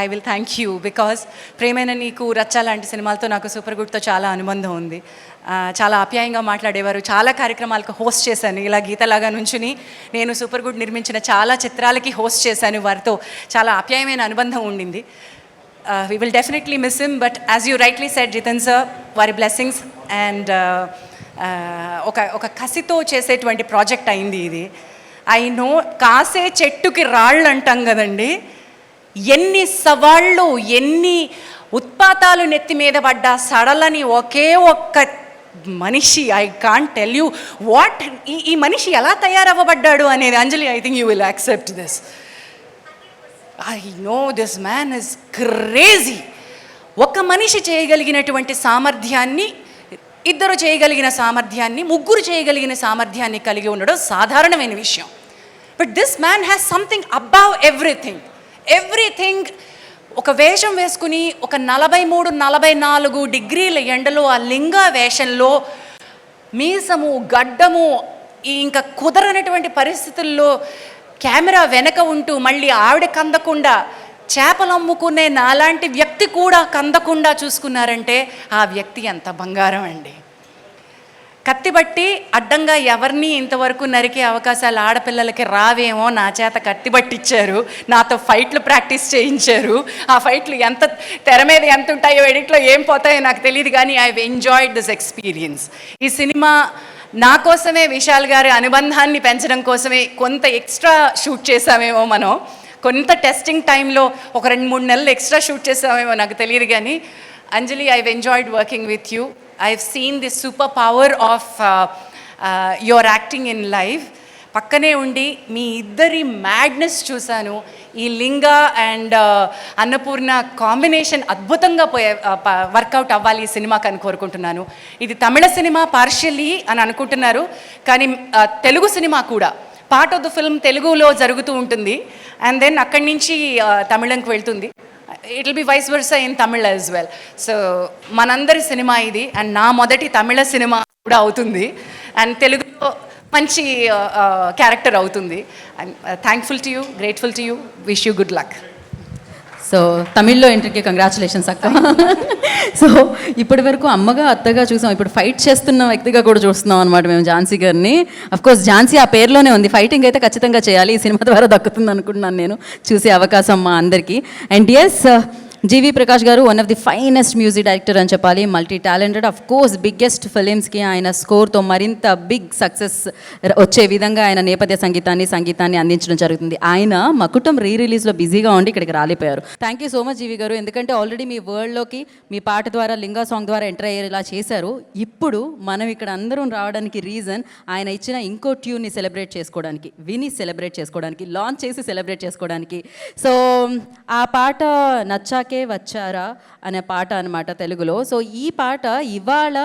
I will thank you. Because ప్రేమైన నీకు, రచ్చ లాంటి సినిమాలతో నాకు సూపర్ గుడ్తో చాలా అనుబంధం ఉంది. చాలా ఆప్యాయంగా మాట్లాడేవారు. చాలా కార్యక్రమాలకు హోస్ట్ చేశాను. ఇలా గీతలాగా నుంచుని నేను సూపర్ గుడ్ నిర్మించిన చాలా చిత్రాలకి హోస్ట్ చేశాను. వారితో చాలా ఆప్యాయమైన అనుబంధం ఉండింది. We will definitely miss him, but as you rightly said, Jitan sir, వారి బ్లెస్సింగ్స్ అండ్ ఒక కసితో చేసేటువంటి ప్రాజెక్ట్ అయింది ఇది. ఐ నో, కాసే చెట్టుకి రాళ్ళు అంటాం కదండి. ఎన్ని సవాళ్ళు, ఎన్ని ఉత్పాతాలు నెత్తి మీద పడ్డా సడలని ఒకే ఒక్క మనిషి, I can't tell you what, ఈ మనిషి ఎలా తయారవ్వబడ్డాడు అనేది. Anjali, I think you will accept this. I know this man is crazy. ఒక మనిషి చేయగలిగినటువంటి సామర్థ్యాన్ని, ఇద్దరు చేయగలిగిన సామర్థ్యాన్ని, ముగ్గురు చేయగలిగిన సామర్థ్యాన్ని కలిగి ఉండడం సాధారణమైన విషయం. But this man has something above everything. ఒక వేషం వేసుకుని ఒక 43-44 డిగ్రీల ఎండలో ఆ లింగ వేషంలో మీసము, గడ్డము, ఇంకా కుదరనటువంటి పరిస్థితుల్లో కెమెరా వెనక ఉంటూ, మళ్ళీ ఆవిడ కందకుండా చేపలు అమ్ముకునే నాలాంటి వ్యక్తి కూడా కందకుండా చూసుకున్నారంటే ఆ వ్యక్తి ఎంత బంగారం అండి. కత్తిబట్టి అడ్డంగా ఎవరిని ఇంతవరకు నరికే అవకాశాలు ఆడపిల్లలకి రావేమో నా చేత కత్తిబట్టిచ్చారు, నాతో ఫైట్లు ప్రాక్టీస్ చేయించారు. ఆ ఫైట్లు ఎంత తెర మీద ఎంత ఉంటాయో ఎడిట్లో ఏం పోతాయో నాకు తెలియదు, కానీ I have enjoyed this experience. ఈ సినిమా నా కోసమే, విశాల్ గారి అనుబంధాన్ని పెంచడం కోసమే కొంత ఎక్స్ట్రా షూట్ చేసామేమో మనం, కొంత టెస్టింగ్ టైంలో ఒక 2-3 నెలలు ఎక్స్ట్రా షూట్ చేసామేమో నాకు తెలియదు, కానీ Anjali, I have enjoyed working with you. I've seen the superpower of your acting in live. పక్కనే ఉండి మీ ఇద్దరి మ్యాడ్నెస్ చూశాను. ఈ లింగా అండ్ అన్నపూర్ణ కాంబినేషన్ అద్భుతంగా వర్కౌట్ అవ్వాలి ఈ సినిమాకి అని కోరుకుంటున్నాను. ఇది తమిళ సినిమా పార్షియల్లీ అని అనుకుంటున్నారు, కానీ తెలుగు సినిమా కూడా పార్ట్ ఆఫ్ ద ఫిల్మ్ తెలుగులో జరుగుతూ ఉంటుంది, అండ్ దెన్ అక్కడి నుంచి తమిళంకి వెళ్తుంది. It will be vice versa in Tamil as well. So మనందరి సినిమా ఇది, అండ్ నా మొదటి తమిళ సినిమా కూడా అవుతుంది, అండ్ తెలుగులో మంచి క్యారెక్టర్ అవుతుంది. And thankful to you, grateful to you, wish you good luck. So తమిళ్లో ఎంట్రీకి కంగ్రాచులేషన్స్ అక్క. సో ఇప్పటి వరకు అమ్మగా అత్తగా చూసాం, ఇప్పుడు ఫైట్ చేస్తున్న వ్యక్తిగా కూడా చూస్తున్నాం అనమాట మేము ఝాన్సీ గారిని. అఫ్కోర్స్ ఝాన్సీ ఆ పేరులోనే ఉంది, ఫైటింగ్ అయితే ఖచ్చితంగా చేయాలి, ఈ సినిమా ద్వారా దక్కుతుంది అనుకుంటున్నాను నేను, చూసే అవకాశం మా అందరికీ. అండ్ ఎస్, జీవి ప్రకాష్ గారు one of the finest music director అని చెప్పాలి, multi talented. Of course biggest ఫిలిమ్స్కి ఆయన స్కోర్తో మరింత బిగ్ సక్సెస్ వచ్చే విధంగా ఆయన నేపథ్య సంగీతాన్ని అందించడం జరుగుతుంది. ఆయన మకుటం రిలీజ్లో బిజీగా ఉండి ఇక్కడికి రాలిపోయారు. థ్యాంక్ యూ సో మచ్ జీవి గారు, ఎందుకంటే ఆల్రెడీ మీ వరల్డ్లోకి మీ పాట ద్వారా, లింగా సాంగ్ ద్వారా ఎంటర్ అయ్యేలా చేశారు. ఇప్పుడు మనం ఇక్కడ అందరం రావడానికి రీజన్ ఆయన ఇచ్చిన ఇంకో ట్యూన్ని సెలబ్రేట్ చేసుకోవడానికి, విని సెలబ్రేట్ చేసుకోవడానికి, లాంచ్ చేసి సెలబ్రేట్ చేసుకోవడానికి. సో ఆ పాట నచ్చాకే వచ్చారా అనే పాట అనమాట తెలుగులో. సో ఈ పాట ఇవాళ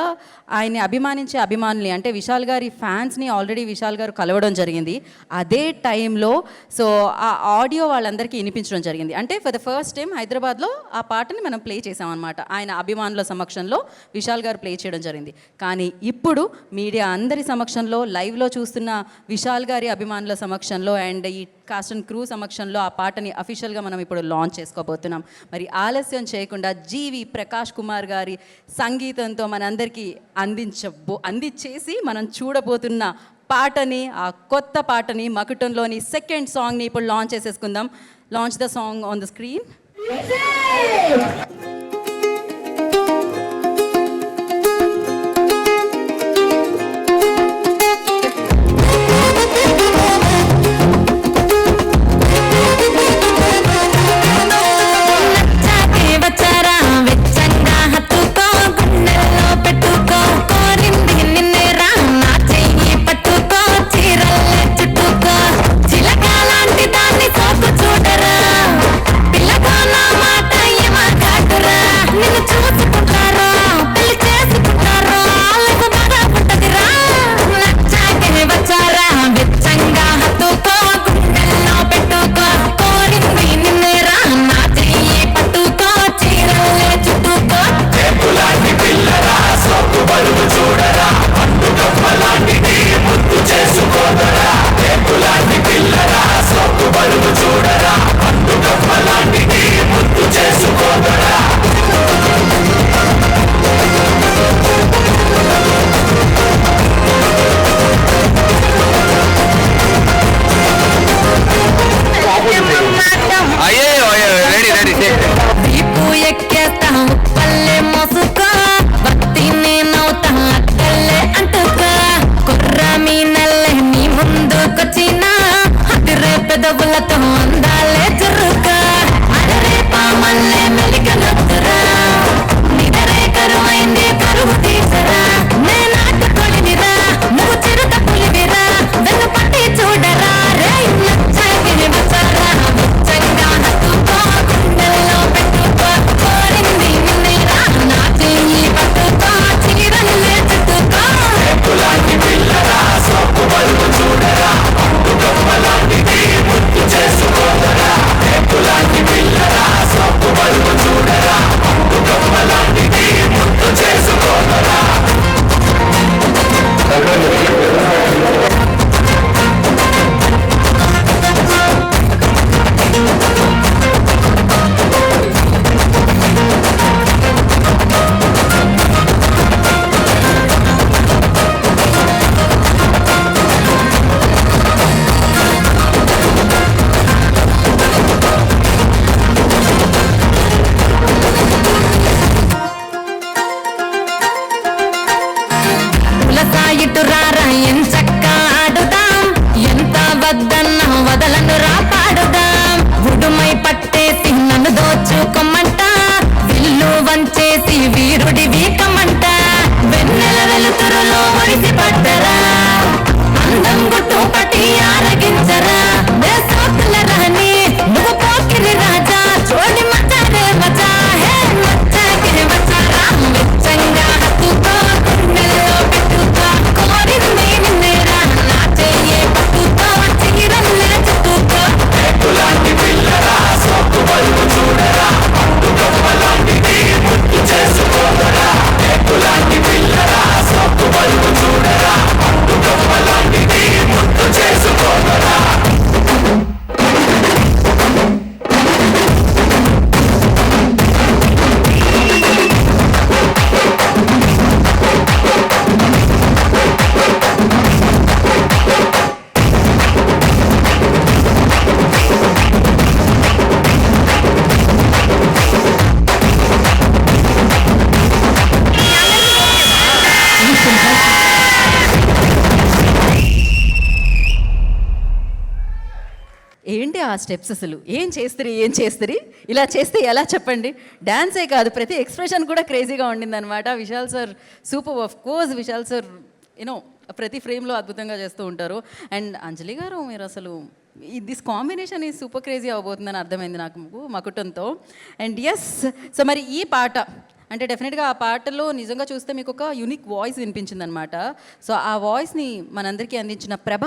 ఆయన్ని అభిమానించే అభిమానులు అంటే విశాల్ గారి ఫ్యాన్స్ని ఆల్రెడీ విశాల్ గారు కలవడం జరిగింది. అదే టైంలో సో ఆ ఆడియో వాళ్ళందరికీ వినిపించడం జరిగింది. అంటే ఫర్ ద ఫస్ట్ టైం హైదరాబాద్లో ఆ పాటని మనం ప్లే చేసామన్నమాట. ఆయన అభిమానుల సమక్షంలో విశాల్ గారు ప్లే చేయడం జరిగింది. కానీ ఇప్పుడు మీడియా అందరి సమక్షంలో, లైవ్లో చూస్తున్న విశాల్ గారి అభిమానుల సమక్షంలో అండ్ ఈ కాస్ట్ అండ్ క్రూ సమక్షంలో ఆ పాటని అఫీషియల్గా మనం ఇప్పుడు లాంచ్ చేసుకోబోతున్నాం. మరి ఆలస్యం చేయకుండా జీవి ప్రకాష్ కుమార్ గారి సంగీతంతో మనందరికీ అందించేసి మనం చూడబోతున్న పాటని, ఆ కొత్త పాటని, మకుటంలోని సెకండ్ సాంగ్ని ఇప్పుడు లాంచ్ చేసేసుకుందాం. Launch the song on the screen. చిలకాలాంటి దాన్ని సోకు చూడరా, పిల్లగా నా మాట ఏమా కాదు ఒడిసి పట్టరా అందం గుట్టు పట్టి ఆరగించరా సోకుల రాని నువ్వు పోకిరి రాజా చోడి మచారే మచా హే మచ్చాకే మచారా మెచ్చంగా హత్తుకో గుండెల్లో పెట్టుకో కోరింది నిన్నేరా నా చెయ్యే పట్టుకో చిగిరల్లే చుట్టుకో లాంటి పిల్లరా సోకు బల్బు చూడరా లాంటిది ముట్టు చేసుకోదరా లాంటి పిల్లరా సోకు బల్బు చూడరా లాంటిది ముట్టు చేసుకోదరా ఏంటి ఆ స్టెప్స్ అసలు ఏం చేస్తారు ఇలా చేస్తే ఎలా చెప్పండి. డాన్సే కాదు ప్రతి ఎక్స్ప్రెషన్ కూడా క్రేజీగా ఉండిందనమాట. Vishal sir super. Of course Vishal sir you know ప్రతి ఫ్రేమ్లో అద్భుతంగా చేస్తూ ఉంటారు. అండ్ అంజలి గారు మీరు అసలు దిస్ కాంబినేషన్ ఈ సూపర్ క్రేజీ అవబోతుందని అర్థమైంది నాకు మకుటంతో. అండ్ ఎస్, సో మరి ఈ పాట అంటే డెఫినెట్గా ఆ పాటలో నిజంగా చూస్తే మీకు ఒక యూనిక్ వాయిస్ వినిపించింది అనమాట. సో ఆ వాయిస్ని మనందరికీ అందించిన ప్రభ,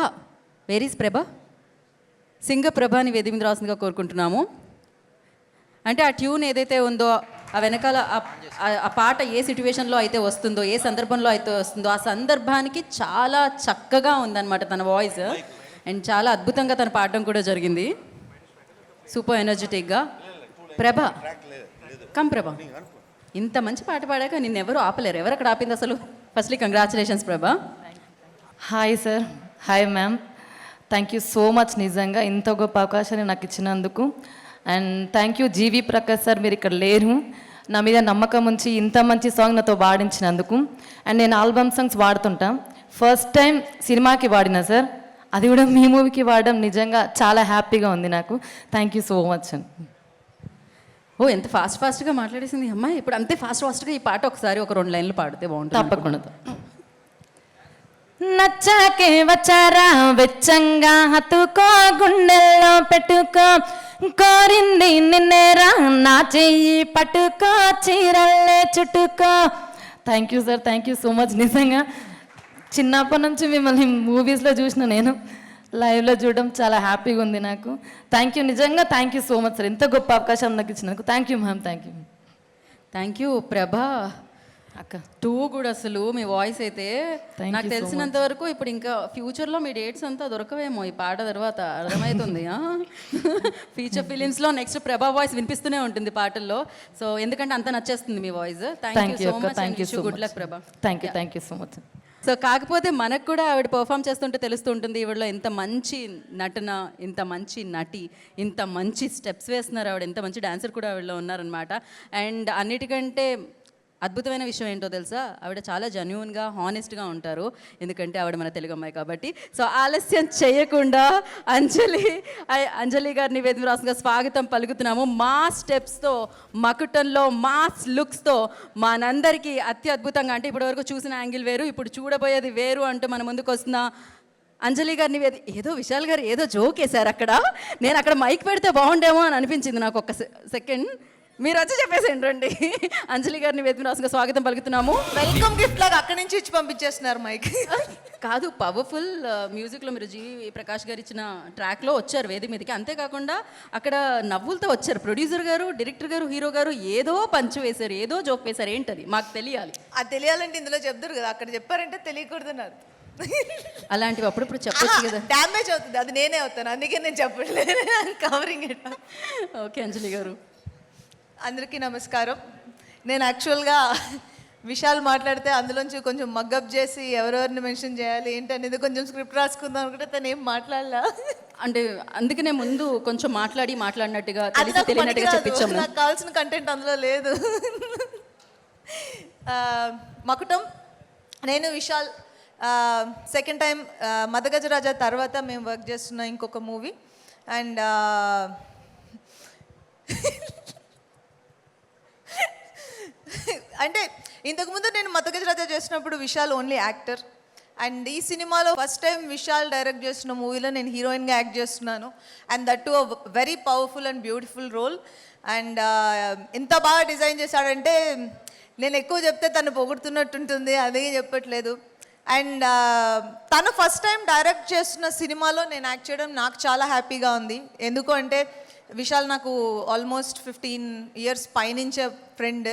వేర్ ఈస్ ప్రభ? సింగ ప్రభాని వేదిక మీద రాసిందిగా కోరుకుంటున్నాము. అంటే ఆ ట్యూన్ ఏదైతే ఉందో ఆ వెనకాల ఆ పాట ఏ సిట్యువేషన్లో అయితే వస్తుందో, ఏ సందర్భంలో అయితే వస్తుందో ఆ సందర్భానికి చాలా చక్కగా ఉందన్నమాట తన వాయిస్. అండ్ చాలా అద్భుతంగా తను పాడడం కూడా జరిగింది, సూపర్ ఎనర్జెటిక్గా. ప్రభ ప్రభ ఇంత మంచి పాట పాడాక నిన్నెవరు ఆపలేరు. ఎవరు అక్కడ ఆపింది అసలు? Firstly congratulations Prabha. Hi sir. Hi ma'am. Thank you so much నిజంగా ఇంత గొప్ప అవకాశాన్ని నాకు ఇచ్చినందుకు. And thank you GV Prakash sir, మీరు ఇక్కడ లేరు, నా మీద నమ్మకం ఉంచి ఇంత మంచి సాంగ్ నాతో పాడించినందుకు. అండ్ నేను ఆల్బమ్ సాంగ్స్ వాడుతుంటా, ఫస్ట్ టైం సినిమాకి వాడినా సార్, అది కూడా మీ మూవీకి వాడడం నిజంగా చాలా హ్యాపీగా ఉంది నాకు. థ్యాంక్ యూ సో మచ్ అండి. ఓ ఎంత ఫాస్ట్గా మాట్లాడేసింది అమ్మాయి. ఇప్పుడు అంతే ఫాస్ట్గా ఈ పాట ఒకసారి ఒక 2 లైన్లు పాడితే బాగుంటుంది. తప్పకుండా. నచ్చాకే వచ్చారా వెచ్చంగా హత్తుకో గుండెల్లో పెట్టుకో కోరింది నిన్నేరా నా చెయ్యి పట్టుకో చీరల్లే చుట్టుకో. Thank you sir, thank you so much. నిజంగా చిన్నప్పటి నుంచి మిమ్మల్ని మూవీస్లో చూసిన నేను లైవ్లో చూడడం చాలా హ్యాపీగా ఉంది నాకు. థ్యాంక్ యూ, నిజంగా thank you so much sir, ఇంత గొప్ప అవకాశం నాకు ఇచ్చినందుకు. Thank you ma'am. Thank you ప్రభా అక్క. 2 కూడా అసలు మీ వాయిస్ అయితే నాకు తెలిసినంత వరకు ఇప్పుడు ఇంకా ఫ్యూచర్లో మీ డేట్స్ అంతా దొరకవేమో ఈ పాట తర్వాత, అర్థమవుతుంది. ఫీచర్ ఫిలిమ్స్లో నెక్స్ట్ ప్రభా వాయిస్ వినిపిస్తూనే ఉంటుంది పాటల్లో. సో ఎందుకంటే అంత నచ్చేస్తుంది మీ voice. Thank you so much. Thank you so good luck Prabha. Thank you so much. So కాకపోతే మనకు కూడా ఆవిడ పర్ఫామ్ చేస్తుంటే తెలుస్తుంటుంది ఈవిడలో ఎంత మంచి నటన, ఇంత మంచి నటి, ఇంత మంచి స్టెప్స్ వేస్తున్నారు ఆవిడ, ఎంత మంచి డాన్సర్ కూడా ఆవిడలో ఉన్నారనమాట. అండ్ అన్నిటికంటే అద్భుతమైన విషయం ఏంటో తెలుసా, ఆవిడ చాలా జెన్యూన్గా హానెస్ట్గా ఉంటారు, ఎందుకంటే ఆవిడ మన తెలుగు అమ్మాయి కాబట్టి. సో ఆలస్యం చేయకుండా అంజలి గారిని వేదిక రాసుగా స్వాగతం పలుకుతున్నాము. మా స్టెప్స్తో, మకుటంలో మాస్ లుక్స్తో మనందరికీ అత్యద్భుతంగా, అంటే ఇప్పటివరకు చూసిన యాంగిల్ వేరు, ఇప్పుడు చూడబోయేది వేరు అంటూ మన ముందుకు వస్తున్న అంజలి గారిని ఏదో విశాల్ గారు ఏదో జోక్ వేశారు అక్కడ. నేను అక్కడ మైక్ పెడితే బాగుండేమో అని అనిపించింది నాకు. ఒక సెకండ్ మీరు వచ్చి చెప్పేసేయండి రండి. అంజలి గారిని వేదిక రాసుగా స్వాగతం పలుకుతున్నాము. వెల్కమ్ గిఫ్ట్ లాగా అక్కడి నుంచి ఇచ్చి పంపించేస్తున్నారు మైక్. కాదు, పవర్ఫుల్ మ్యూజిక్లో మీరు జీవి ప్రకాష్ గారు ఇచ్చిన ట్రాక్లో వచ్చారు వేదిక మీదకి. అంతేకాకుండా అక్కడ నవ్వులతో వచ్చారు. ప్రొడ్యూసర్ గారు, డైరెక్టర్ గారు, హీరో గారు ఏదో పంచు వేశారు, ఏదో జోక్ వేశారు. ఏంటది మాకు తెలియాలి. అది తెలియాలంటే ఇందులో చెప్తారు కదా, అక్కడ చెప్పారంటే తెలియకూడదన్నారు. అలాంటివి అప్పుడప్పుడు చెప్పొచ్చు కదా. డ్యామేజ్ అవుతుంది, అది నేనే అవుతాను, అందుకే నేను చెప్పట్లేదు, కవరింగ్ ఇట్. ఓకే అంజలి గారు. అందరికీ నమస్కారం. నేను యాక్చువల్గా విశాల్ మాట్లాడితే అందులోంచి కొంచెం మగ్గప్ చేసి ఎవరెవరిని మెన్షన్ చేయాలి ఏంటనేది కొంచెం స్క్రిప్ట్ రాసుకుందాం అనుకుంటే తను ఏం మాట్లాడలా. అంటే అందుకనే ముందు కొంచెం మాట్లాడినట్టుగా తెలియనట్టుగా చెప్పించాము. నాకు కావాల్సిన కంటెంట్ అందులో లేదు. మకుటం, నేను విశాల్ సెకండ్ టైం మదగజరాజా తర్వాత మేము వర్క్ చేస్తున్న ఇంకొక మూవీ. అండ్ అంటే ఇంతకుముందు నేను మదగజరాజా చేసినప్పుడు విశాల్ ఓన్లీ యాక్టర్, అండ్ ఈ సినిమాలో ఫస్ట్ టైం విశాల్ డైరెక్ట్ చేస్తున్న మూవీలో నేను హీరోయిన్గా యాక్ట్ చేస్తున్నాను and that too very powerful and beautiful role and ఎంత బాగా డిజైన్ చేశాడంటే నేను ఎక్కువ చెప్తే తను పొగుడుతున్నట్టుంటుంది, అదే చెప్పట్లేదు. అండ్ తను ఫస్ట్ టైం డైరెక్ట్ చేస్తున్న సినిమాలో నేను యాక్ట్ చేయడం నాకు చాలా హ్యాపీగా ఉంది. ఎందుకు అంటే విశాల్ నాకు ఆల్మోస్ట్ 15 years పైనుంచే ఫ్రెండ్.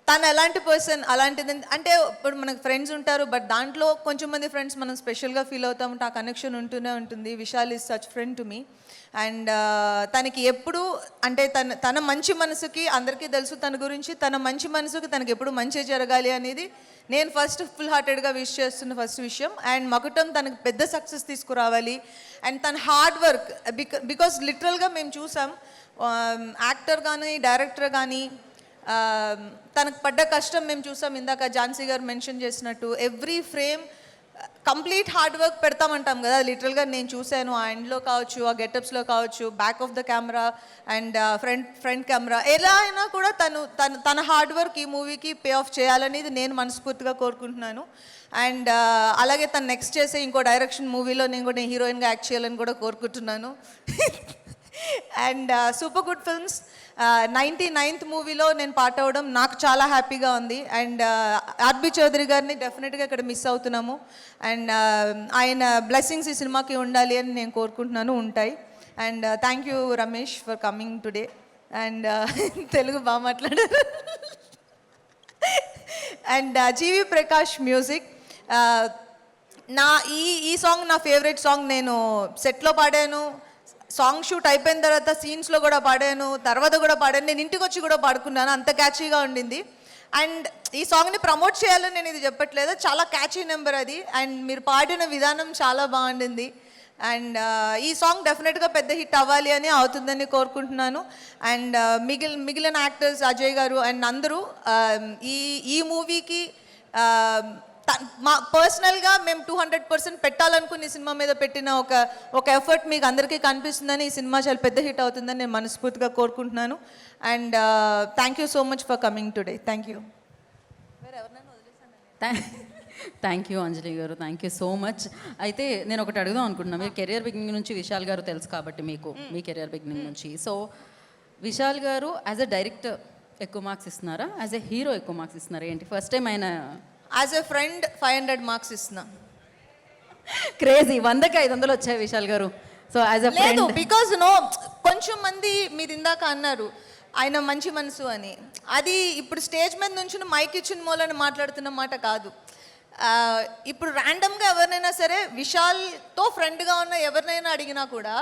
తను ఎలాంటి పర్సన్ అలాంటిది అంటే ఇప్పుడు మనకు ఫ్రెండ్స్ ఉంటారు, బట్ దాంట్లో కొంచెం మంది ఫ్రెండ్స్ మనం స్పెషల్గా ఫీల్ అవుతాం, ఆ కనెక్షన్ ఉంటూనే ఉంటుంది. Vishal is such friend to me. And తనకి ఎప్పుడు అంటే తన మంచి మనసుకి అందరికీ తెలుసు తన గురించి, తన మంచి మనసుకి తనకి ఎప్పుడు మంచి జరగాలి అనేది నేను ఫస్ట్ ఫుల్ హార్టెడ్గా విష్ చేస్తున్న ఫస్ట్ విషయం. అండ్ మకుటం తనకు పెద్ద సక్సెస్ తీసుకురావాలి. అండ్ తన హార్డ్ వర్క్ బికాస్ లిటరల్గా మేము చూసాం యాక్టర్ కానీ డైరెక్టర్ కానీ తనకు పడ్డ కష్టం మేము చూసాం. ఇందాక ఝాన్సీ గారు మెన్షన్ చేసినట్టు every frame complete hard work పెడతామంటాం కదా, లిటరల్గా నేను చూశాను. ఆ ఎండ్లో కావచ్చు, ఆ గెటప్స్లో కావచ్చు, back of the camera and front camera, ఎలా అయినా కూడా తన హార్డ్ వర్క్ ఈ మూవీకి పే ఆఫ్ చేయాలనేది నేను మనస్ఫూర్తిగా కోరుకుంటున్నాను. అండ్ అలాగే తను నెక్స్ట్ చేసే ఇంకో డైరెక్షన్ మూవీలో నేను కూడా హీరోయిన్గా యాక్ట్ చేయాలని కూడా కోరుకుంటున్నాను. And super good films 99th మూవీలో నేను పార్ట్ అవ్వడం నాకు చాలా హ్యాపీగా ఉంది. అండ్ ఆర్బి చౌదరి గారిని డెఫినెట్గా ఇక్కడ మిస్ అవుతున్నాము. అండ్ ఆయన బ్లెస్సింగ్స్ ఈ సినిమాకి ఉండాలి అని నేను కోరుకుంటున్నాను, ఉంటాయి. And thank you Ramesh for coming today. And Telugu బాగా మాట్లాడారు. And GV Prakash music. నా ఈ సాంగ్ నా ఫేవరెట్ సాంగ్. నేను సెట్లో పాడాను, సాంగ్ షూట్ అయిపోయిన తర్వాత సీన్స్లో కూడా పాడాను, తర్వాత కూడా పాడాను, నేను ఇంటికి వచ్చి కూడా పాడుకున్నాను, అంత క్యాచీగా ఉండింది. అండ్ ఈ సాంగ్ని ప్రమోట్ చేయాలని నేను ఇది చెప్పట్లేదు, చాలా క్యాచీ నెంబర్ అది. అండ్ మీరు పాడిన విధానం చాలా బాగుండింది. అండ్ ఈ సాంగ్ డెఫినెట్గా పెద్ద హిట్ అవ్వాలి అని అవుతుందని కోరుకుంటున్నాను. అండ్ మిగిలిన యాక్టర్స్ అజయ్ గారు అండ్ అందరూ ఈ మూవీకి మా పర్సనల్గా మేము 200% పెట్టాలనుకుని ఈ సినిమా మీద పెట్టిన ఒక ఎఫర్ట్ మీకు అందరికీ కనిపిస్తుందని, ఈ సినిమా చాలా పెద్ద హిట్ అవుతుందని నేను మనస్ఫూర్తిగా కోరుకుంటున్నాను. And thank you so much for coming today. Thank you. Thank you Anjali గారు, థ్యాంక్ యూ సో మచ్. అయితే నేను ఒకటి అడుగుదాం అనుకుంటున్నాను. మీరు కెరియర్ బిగినింగ్ నుంచి విశాల్ గారు తెలుసు కాబట్టి మీకు మీ కెరియర్ బిగినింగ్ నుంచి, సో విశాల్ గారు యాజ్ అ డైరెక్టర్ ఎక్కువ మార్క్స్ ఇస్తున్నారా, యాజ్ ఎ హీరో ఎక్కువ మార్క్స్ ఇస్తున్నారా ఏంటి? ఫస్ట్ టైం ఆయన యాజ్ ఎ ఫ్రెండ్ 500 మార్క్స్ ఇస్తున్నా. క్రేజీ, 100కి 500 వచ్చాయి విశాల్ గారు. సో యాజ్ అ లేదు, బికాజ్ కొంచెం మంది మీరు ఇందాక అన్నారు ఆయన మంచి మనసు అని. అది ఇప్పుడు స్టేజ్ మీద నుంచి మైక్ ఇచ్చిన మూలని మాట్లాడుతున్న మాట కాదు. ఇప్పుడు ర్యాండమ్గా ఎవరినైనా సరే విశాల్తో ఫ్రెండ్గా ఉన్న ఎవరినైనా అడిగినా కూడా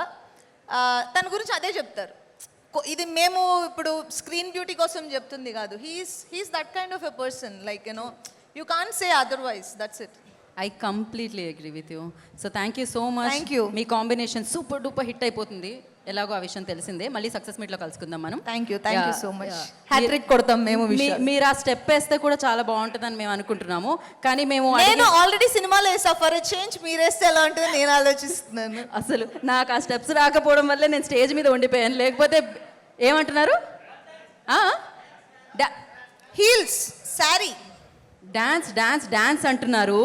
తన గురించి అదే చెప్తారు. ఇది మేము ఇప్పుడు స్క్రీన్ బ్యూటీ కోసం చెప్తుంది కాదు. He's that kind of a person, like you can't say otherwise, that's it. I completely agree with you. So thank you so much. Thank you. Me combination super duper hit అయిపోతుంది, ఎలాగో ఆ విషయం తెలిసిందే. మళ్ళీ success మీట్లో కలుసుకుందాం మనం. Thank you so much. Hat trick కొడతాం మేము. మీరు ఆ స్టెప్ వేస్తే కూడా చాలా బాగుంటుందని మేము అనుకుంటున్నాము, కానీ మేము నేను ఆల్రెడీ సినిమాలో వేసా. ఫర్ చేంజ్ మీరు వేస్తే ఎలా ఉంటుందో నేను ఆలోచిస్తున్నాను. అసలు నాకు ఆ స్టెప్స్ రాకపోవడం వల్లే నేను స్టేజ్ మీద ఉండిపోయాను, లేకపోతే ఏమంటున్నారు heels sari dance dance dance అంటున్నారు.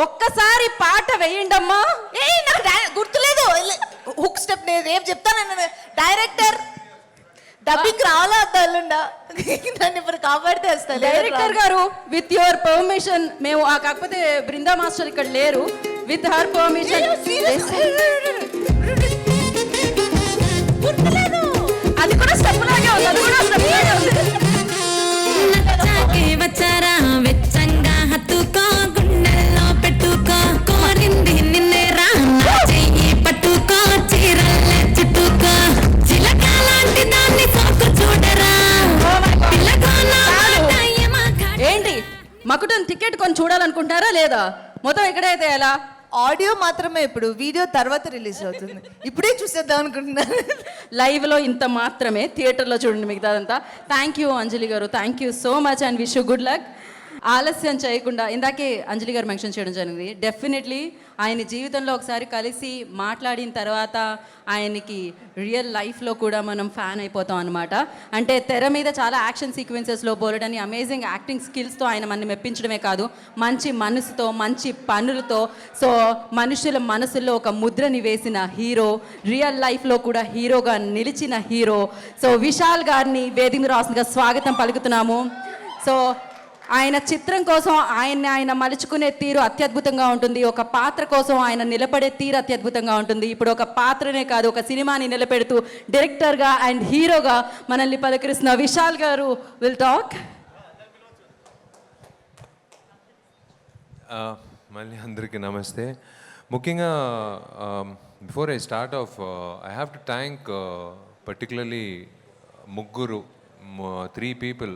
ఒక్కసారి పాట వేయండమ్మా. నాకు గుర్తులేదు హుక్ స్టెప్. నేను రేపు చెప్తాను. డైరెక్టర్ డబ్బింగ్ రావాలా అల్లుండా నన్ను ఇప్పుడు కాపాడితే వస్తాను. డైరెక్టర్ గారు విత్ యువర్ పర్మిషన్ మేము కాకపోతే బృందా మాస్టర్ ఇక్కడ లేరు, విత్ హర్ పర్మిషన్ అది కూడా స్టెప్ లాగే ఉంది, అది కూడా స్టెప్ లాగే ఉంది. వచ్చారా వెచ్చంగా హత్తుకో, గుండెల్లో పెట్టుకో, కోరింది నిన్నే రా చెయ్యి పట్టుకో, చీరల్లే చుట్టుకో, చిలక లాంటి దాన్ని సోకు చూడరా. ఏంటి మకుటం టికెట్ కొని చూడాలనుకుంటారా లేదా? మొత్తం ఎక్కడైతే ఎలా ఆడియో మాత్రమే, ఇప్పుడు వీడియో తర్వాత రిలీజ్ అవుతుంది. ఇప్పుడే చూసేద్దాం అనుకుంటున్నాను. లైవ్లో ఇంత మాత్రమే, థియేటర్లో చూడండి మిగతాదంతా. థ్యాంక్ యూ అంజలి గారు, thank you so much and wish you good luck. ఆలస్యం చేయకుండా ఇందాకే అంజలి గారు మెన్షన్ చేయడం జరిగింది. డెఫినెట్లీ ఆయన జీవితంలో ఒకసారి కలిసి మాట్లాడిన తర్వాత ఆయనకి రియల్ లైఫ్లో కూడా మనం ఫ్యాన్ అయిపోతాం అనమాట. అంటే తెర మీద చాలా యాక్షన్ సీక్వెన్సెస్లో బోలెడని అమేజింగ్ యాక్టింగ్ స్కిల్స్తో ఆయన మనని మెప్పించడమే కాదు, మంచి మనసుతో మంచి పనులతో సో మనుషుల మనసుల్లో ఒక ముద్రని వేసిన హీరో, రియల్ లైఫ్లో కూడా హీరోగా నిలిచిన హీరో. సో విశాల్ గారిని వేదిక మీద రాసిందిగా స్వాగతం పలుకుతున్నాము. సో ఆయన చిత్రం కోసం ఆయన మలుచుకునే తీరు అత్యద్భుతంగా ఉంటుంది. ఒక పాత్ర కోసం ఆయన నిలబడే తీరు అత్యద్భుతంగా ఉంటుంది. ఇప్పుడు ఒక పాత్రనే కాదు, ఒక సినిమాని నిలబెడుతూ డైరెక్టర్గా అండ్ హీరోగా మనల్ని పలకరిస్తున్న విశాల్ గారు విల్ టాక్. మళ్ళీ అందరికీ నమస్తే. ముఖ్యంగా before I start of I have to thank particularly ముగ్గురు 3 పీపుల్.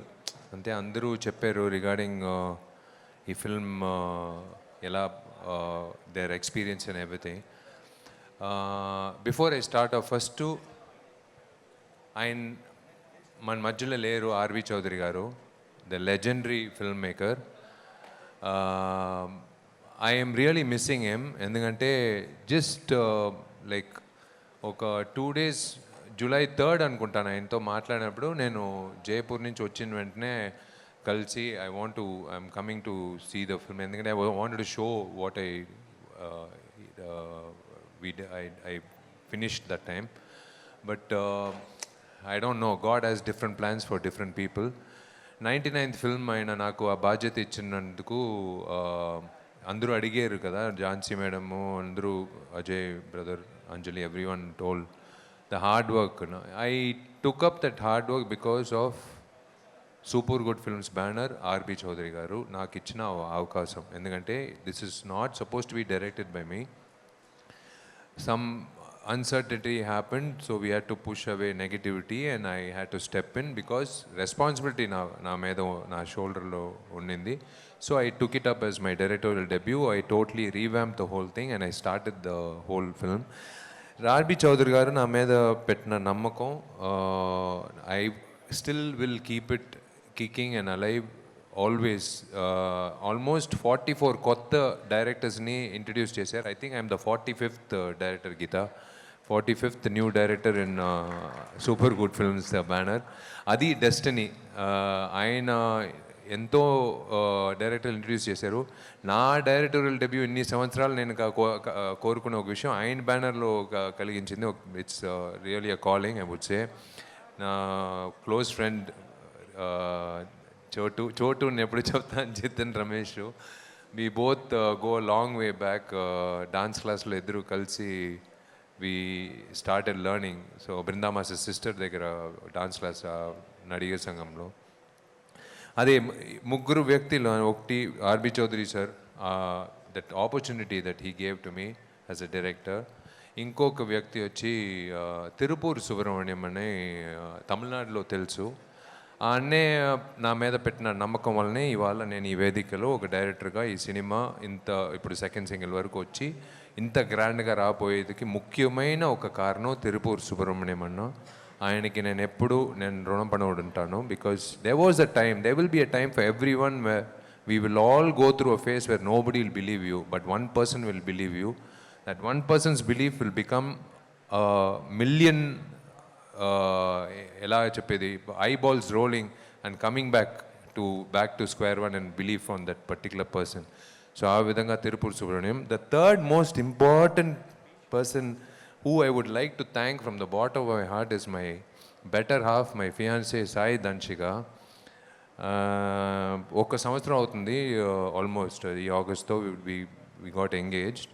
అంటే అందరూ చెప్పారు రిగార్డింగ్ ఈ ఫిల్మ్ ఎలా their experience and everything. Before I start of first ఆయన మన మధ్యలో లేరు, ఆర్వి చౌదరి గారు, the legendary film maker. I'm really missing him. ఎందుకంటే జస్ట్ లైక్ ఒక 2 days July 3rd అనుకుంటాను ఆయనతో మాట్లాడినప్పుడు, నేను జైపూర్ నుంచి వచ్చిన వెంటనే కలిసి I'm coming to see the film, ఎందుకంటే I wanted to show what I finished that time. But I don't know, God has different plans for different people. 99th film ఆయన నాకు ఆ బాధ్యత ఇచ్చినందుకు అందరూ అడిగారు కదా, ఝాన్సీ మేడము, అందరూ, Ajay brother, Anjali, everyone told the hard work. I took up that hard work because of Super Good Films banner, R.B. Chaudhary garu నాకు ఇచ్చిన అవకాశం. ఎందుకంటే this is not supposed to be directed by me. Some uncertainty happened, so we had to push away negativity and I had to step in because responsibility నా మీద నా షోల్డర్లో ఉండింది. So I took it up as my directorial debut. I totally revamped the whole thing and I started the whole film. RB Chowdary garu నా మీద పెట్టిన నమ్మకం, I still will keep it kicking and alive always. Almost 44 కొత్త డైరెక్టర్స్ని introduce చేశారు. I think I'm the 45th director, Geetha 45th new director in super good films banner. అది destiny. ఆయన ఎంతో డైరెక్టర్లు ఇంట్రడ్యూస్ చేశారు. నా డైరెక్టోరియల్ డెబ్యూ ఇన్ని సంవత్సరాలు నేను కోరుకునే ఒక విషయం ఆయన బ్యానర్లో కలిగించింది. It's really a calling I would say. నా క్లోజ్ ఫ్రెండ్ చోటుని ఎప్పుడు చెప్తాను, Jithan Ramesh, we both go long way back. Dance క్లాస్లో ఇద్దరు కలిసి వి స్టార్టెడ్ లెర్నింగ్. సో బృందామాస్ సిస్టర్ దగ్గర డాన్స్ క్లాస్ నడిగే సంఘంలో. అదే ముగ్గురు వ్యక్తులు, ఒకటి RB Chowdary sir, that opportunity that he gave to me as a director. ఇంకొక వ్యక్తి వచ్చి తిరుపూర్ సుబ్రహ్మణ్యం అనే తమిళనాడులో తెలుసు. ఆ అన్నయ్య నా మీద పెట్టిన నమ్మకం వల్లనే ఇవాళ నేను ఈ వేదికలో ఒక డైరెక్టర్గా ఈ సినిమా ఇప్పుడు 2nd సింగిల్ వరకు వచ్చి ఇంత గ్రాండ్గా రాబోయేదికి ముఖ్యమైన ఒక కారణం తిరుపూర్ సుబ్రహ్మణ్యం అన్న. ఆయనకి నేను ఎప్పుడు రుణపడి ఉంటాను. Because they will be a time for every one where we will all go through a phase where nobody will believe you, but one person will believe you. That one person's belief will become a million, ఎలా చెప్పేది, eyeballs rolling and coming back to square one and belief on that particular person. So ఆ విధంగా Tirupur Subrahmanyam. The third most important person who I would like to thank from the bottom of my heart is my better half, my fiancée Sai Danshika. ఒక సంవత్సరం అవుతుంది almost, ఈ ఆగస్ట్తో we got engaged.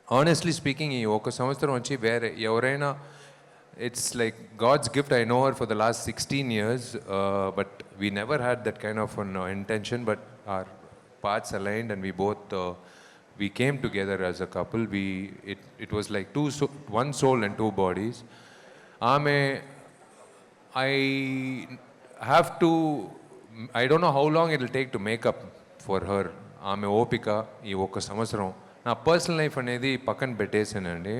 Honestly speaking, ఈ ఒక సంవత్సరం వచ్చి వేరే ఎవరైనా, it's like God's gift. I know her for the last 16 years, but we never had that kind of an intention, but our paths aligned and we both we came together as a couple. It was like one soul and two bodies. I don't know how long it will take to make up for her. ఆమె ఓపిక ఈ ఒక్క సంవత్సరం. నా personal life అనేది పక్కన పెట్టేసానండి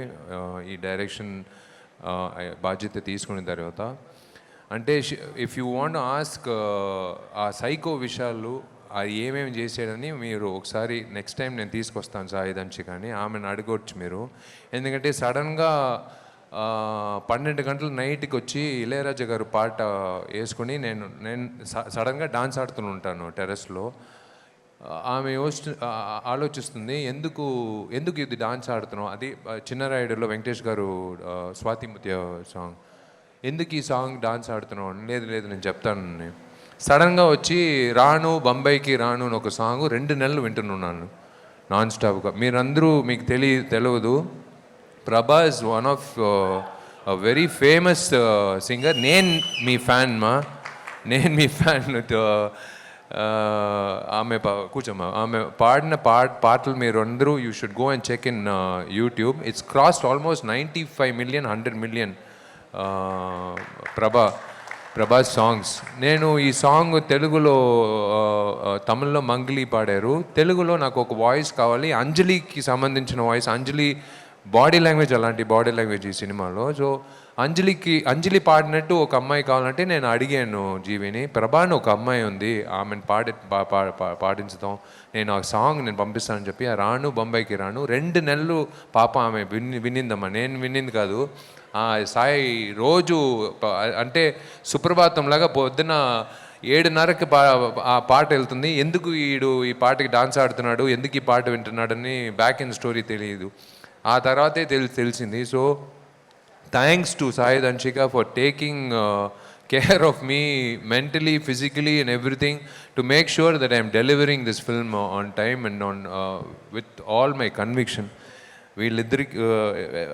ఈ direction బాధ్యత తీసుకున్న తర్వాత. అంటే ఇఫ్ యూ వాంట్ ఆస్క్ ఆ సైకో విషయాలు అది ఏమేమి చేసాడని మీరు ఒకసారి నెక్స్ట్ టైం నేను తీసుకొస్తాను సాయి దంచి కానీ ఆమెను అడగొచ్చు మీరు. ఎందుకంటే సడన్గా 12 గంటల నైట్కి వచ్చి ఇళయరాజా గారు పాట వేసుకొని నేను సడన్గా డాన్స్ ఆడుతూ ఉంటాను టెర్రస్లో. ఆమె ఆలోచిస్తుంది ఎందుకు ఇది డాన్స్ ఆడుతున్నాం. అది చిన్నరాయుడులో వెంకటేష్ గారు స్వాతి ముత్య సాంగ్, ఎందుకు ఈ సాంగ్ డాన్స్ ఆడుతున్నాం. లేదు నేను చెప్తాను. సడన్గా వచ్చి రాను బొంబాయికి రాను అని ఒక సాంగ్ 2 నెలలు వింటున్నాను నాన్ స్టాప్గా. మీరందరూ మీకు తెలియదు, Prabhas one of very famous singer. నేను మీ ఫ్యాన్. ఆమె కూర్చోమ్మా. ఆమె పాడిన పాటలు మీరు అందరూ you should go and check in YouTube. It's crossed almost 95 million 100 million Prabhas songs. నేను ఈ సాంగ్ తెలుగులో తమిళ్లో మంగ్లీ పాడారు, తెలుగులో నాకు ఒక వాయిస్ కావాలి, అంజలికి సంబంధించిన వాయిస్. అంజలి బాడీ లాంగ్వేజ్ అలాంటి బాడీ లాంగ్వేజ్ ఈ సినిమాలో. సో అంజలి పాడినట్టు ఒక అమ్మాయి కావాలంటే నేను అడిగాను జీవిని. ప్రభాని ఒక అమ్మాయి ఉంది, ఆమెను పాడించుదాం, నేను ఆ సాంగ్ నేను పంపిస్తానని చెప్పి ఆ రాను బొంబాయికి రాను 2 నెలలు పాప ఆమె వినిందమ్మా. నేను వినింది కాదు, సాయి రోజు అంటే సుప్రభాతంలాగా పొద్దున 7:30కి ఆ పాట వెళ్తుంది. ఎందుకు ఈ పాటకి డాన్స్ ఆడుతున్నాడు, ఎందుకు ఈ పాట వింటున్నాడని బ్యాక్ ఎండ్ స్టోరీ తెలియదు. ఆ తర్వాతే తెలిసింది. సో థ్యాంక్స్ టు సాయి దంచిక for taking care of me mentally, physically and everything to make sure that I am delivering this film on time and on with all my conviction.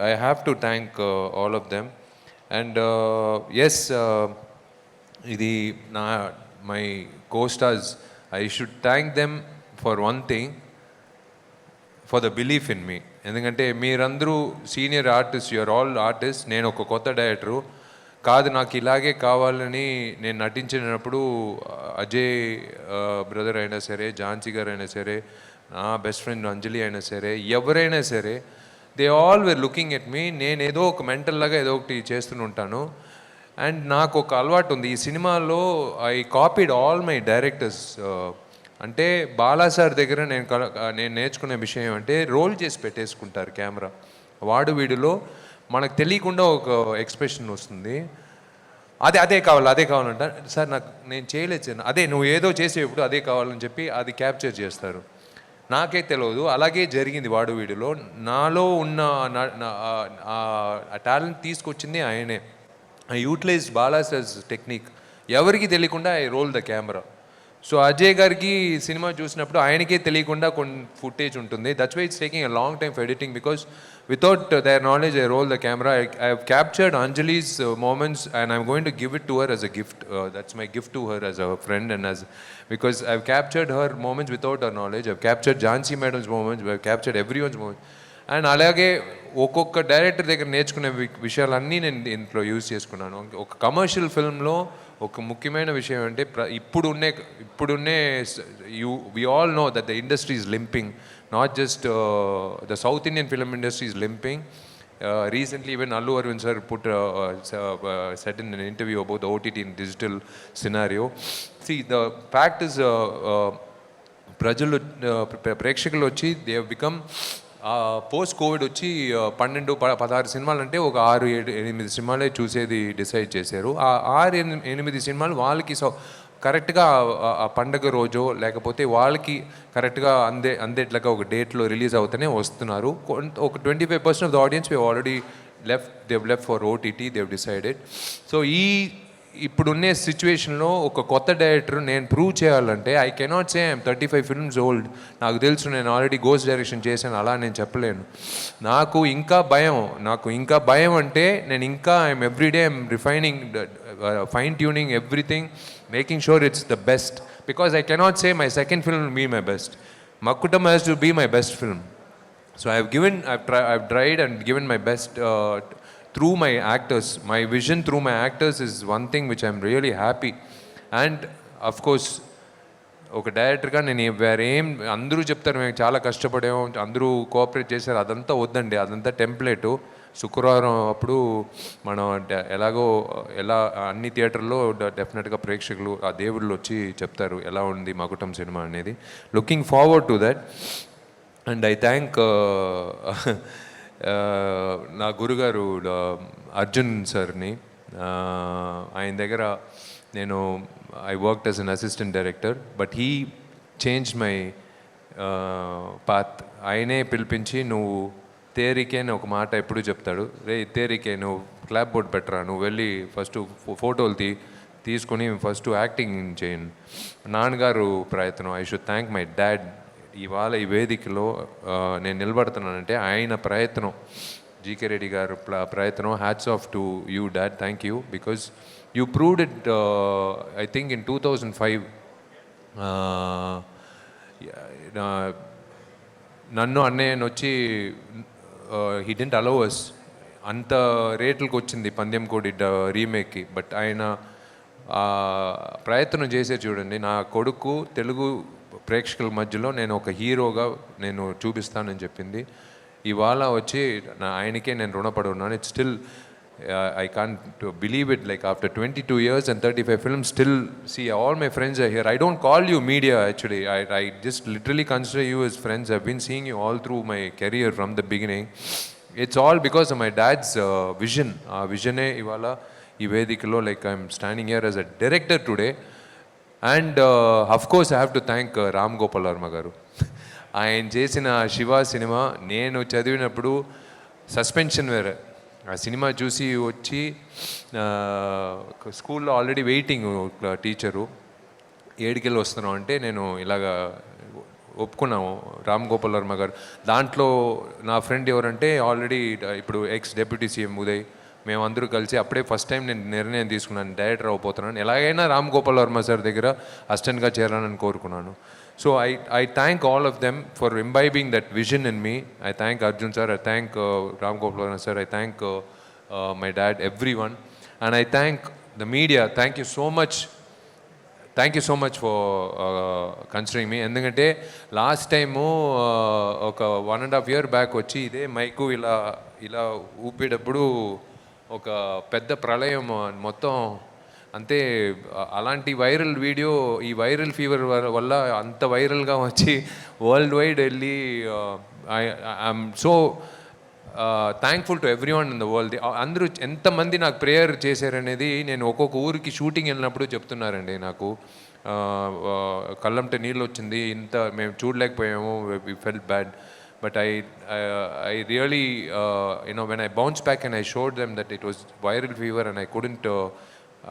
I have to thank all of them. And yes, my co-stars, I should thank them for one thing, for the belief in me. ఎందుకంటే మీరందరూ senior artist, you're all artist. నేను ఒక కొత్త director కాదు, నాకు ఇలాగే కావాలని నేను నటించినప్పుడు అజయ్ బ్రదర్ అయినా సరే, ఝాన్సీ గారు అయినా సరే, నా బెస్ట్ ఫ్రెండ్ అంజలి అయినా సరే, ఎవరైనా సరే, they all were looking at me. నేను ఏదో ఒక మెంటల్లాగా ఏదో ఒకటి చేస్తూనే ఉంటాను. అండ్ నాకు ఒక అలవాటు ఉంది ఈ సినిమాలో, I copied all my directors. అంటే బాలా సార్ దగ్గర నేను నేర్చుకునే విషయం ఏమంటే రోల్ చేసి పెట్టేసుకుంటారు కెమెరా. వీడిలో మనకు తెలియకుండా ఒక ఎక్స్ప్రెషన్ వస్తుంది, అదే కావాలంట. సార్ నేను చేయలేదు సార్, అదే నువ్వు ఏదో చేసేప్పుడు అదే కావాలని చెప్పి అది క్యాప్చర్ చేస్తారు. నాకే తెలియదు, అలాగే జరిగింది వీడిలో. నాలో ఉన్న ఆ టాలెంట్ తీసుకొచ్చింది ఆయనే. I utilise Bala sir's technique. ఎవరికి తెలియకుండా I roll the camera. So Ajay గారికి సినిమా చూసినప్పుడు ఆయనకే తెలియకుండా కొన్ని ఫుటేజ్ ఉంటుంది. That's why it's taking a long time for editing, because without their knowledge I roll the camera. I have captured Anjali's moments and I'm going to give it to her as a gift. That's my gift to her as a friend, and because I've captured her moments without her knowledge. I've captured Jhansi madam's moments, I've captured everyone's moments. And అలాగే ఒక్కొక్క director దగ్గర నేర్చుకునే విషయాలన్నీ నేను ఇంట్లో use చేసుకున్నాను. ఒక commercial ఫిల్మ్లో ఒక ముఖ్యమైన విషయం అంటే ఇప్పుడున్నే we all know that the industry is limping. Not just the South Indian film industry is limping. Recently, even Allu Arvind sir said in an interview about the OTT and digital scenario. See, the fact is, ప్రేక్షకులు వచ్చి they have become post Covid వచ్చి 12-16 సినిమాలు అంటే ఒక 6-8 సినిమాలే చూసేది decide చేశారు. ఆ 6-8 సినిమాలు వాళ్ళకి కరెక్ట్గా ఆ పండగ రోజు లేకపోతే వాళ్ళకి కరెక్ట్గా అందేట్లాగా ఒక డేట్లో రిలీజ్ అవుతూనే వస్తున్నారు. ఒక 25% of the audience we already left for OTT, they've decided. So ఇప్పుడున్నే సిచ్యువేషన్లో ఒక కొత్త డైరెక్టర్ నేను ప్రూవ్ చేయాలంటే I cannot say I'm 35 films old. నాకు తెలుసు నేను ఆల్రెడీ గోస్ట్ డైరెక్షన్ చేశాను, అలా నేను చెప్పలేను. నాకు ఇంకా భయం అంటే నేను ఇంకా I'm everyday I'm refining, fine tuning everything, making sure it's the best, because I cannot say my second film will be my best. Makkutam has to be my best film. So I've tried and given my best through my actors. My vision through my actors is one thing which I'm really happy. And of course ఒక డైరెక్టర్గా నేను వేరేం అందరూ చెప్తారు మేము చాలా కష్టపడాము, అందరూ cooperate చేశారు, అదంతా వద్దండి, అదంతా టెంప్లెటు. శుక్రవారం అప్పుడు మనం ఎలా అన్ని థియేటర్లో డెఫినెట్గా ప్రేక్షకులు ఆ దేవుళ్ళు వచ్చి చెప్తారు ఎలా ఉంది మకుటం సినిమా అనేది. Looking forward to that. And I thank నా గురుగారు అర్జున్ సార్ని. ఆయన దగ్గర నేను I worked as an assistant director, but he change my path. ఆయనే పిలిపించి నువ్వు తేరికే అని ఒక మాట ఎప్పుడు చెప్తాడు, రే తేరికే నువ్వు క్లాప్ బోర్డ్ పెట్టరా, నువ్వు వెళ్ళి ఫస్ట్ ఫోటోలు తీసుకొని ఫస్ట్ యాక్టింగ్ చేయండి. నాన్నగారు ప్రయత్నం. I should thank my dad. ఇవాళ ఈ వేదికలో నేను నిలబడుతున్నానంటే ఆయన ప్రయత్నం, జీకే రెడ్డి గారు ప్రయత్నం. Hats off to you dad, thank you, because you proved it. I think in 2005 నన్ను అన్నయ్యను వచ్చి హీ డెంట్ అలౌ అస్. అంత రేట్లకు వచ్చింది పందెం కోడి రీమేక్కి, బట్ ఆయన ప్రయత్నం చేసే చూడండి. నా కొడుకు తెలుగు ప్రేక్షకుల మధ్యలో నేను ఒక హీరోగా నేను చూపిస్తానని చెప్పింది. ఇవాళ వచ్చి ఆయనకే నేను రుణపడి ఉన్నాను. It's still I can't believe it, like after 22 years and 35 films, still see all my friends are here. I don't call you media actually, I just literally consider you as friends. I've been seeing you all through my career from the beginning. It's all because of my dad's vision. Vision e ivala ee vedikalo, like I'm standing here as a director today. And of course I have to thank Ram Gopal Varma garu. ఆయన చేసిన Shiva cinema నేను చదివినప్పుడు suspension వేరే. ఆ cinema చూసి వచ్చి స్కూల్లో already waiting teacher, ఏడికెళ్ళి వస్తున్నాం అంటే నేను ఇలాగా ఒప్పుకున్నాము రామ్ గోపాల్ వర్మ గారు. దాంట్లో నా ఫ్రెండ్ ఎవరంటే ఆల్రెడీ ఇప్పుడు ఎక్స్ డిప్యూటీ సీఎం ఉదయ్, మేమందరూ కలిసి అప్పుడే ఫస్ట్ టైం నేను నిర్ణయం తీసుకున్నాను, డైరెక్టర్ అయిపోతున్నాను, ఎలాగైనా రామ్ గోపాల్ వర్మ సార్ దగ్గర అసిస్టెంట్గా చేరాలని కోరుకున్నాను. So I thank all of them for imbibing that vision in me. I thank Arjun sir, I thank Ram Gopal Varma sir, I thank my dad, everyone. And I thank the media. Thank you so much for considering me. ఎందుకంటే last time ఒక 1.5 year back వచ్చి ఇదే mic ఇలా ఊపేటప్పుడు ఒక పెద్ద ప్రళయం మొత్తం అంతే. అలాంటి వైరల్ వీడియో ఈ వైరల్ ఫీవర్ వల్ల అంత వైరల్గా వచ్చి వరల్డ్ వైడ్ వెళ్ళి I'm so thankful to every one in the world. అందరూ ఎంతమంది నాకు ప్రేయర్ చేశారనేది నేను ఒక్కొక్క ఊరికి షూటింగ్ వెళ్ళినప్పుడు చెప్తున్నారండి. నాకు కళ్ళంటే నీళ్ళు వచ్చింది, ఇంత మేము చూడలేకపోయాము, we felt bad. But I really, when I bounced back and I showed them that it was viral fever and I couldn't,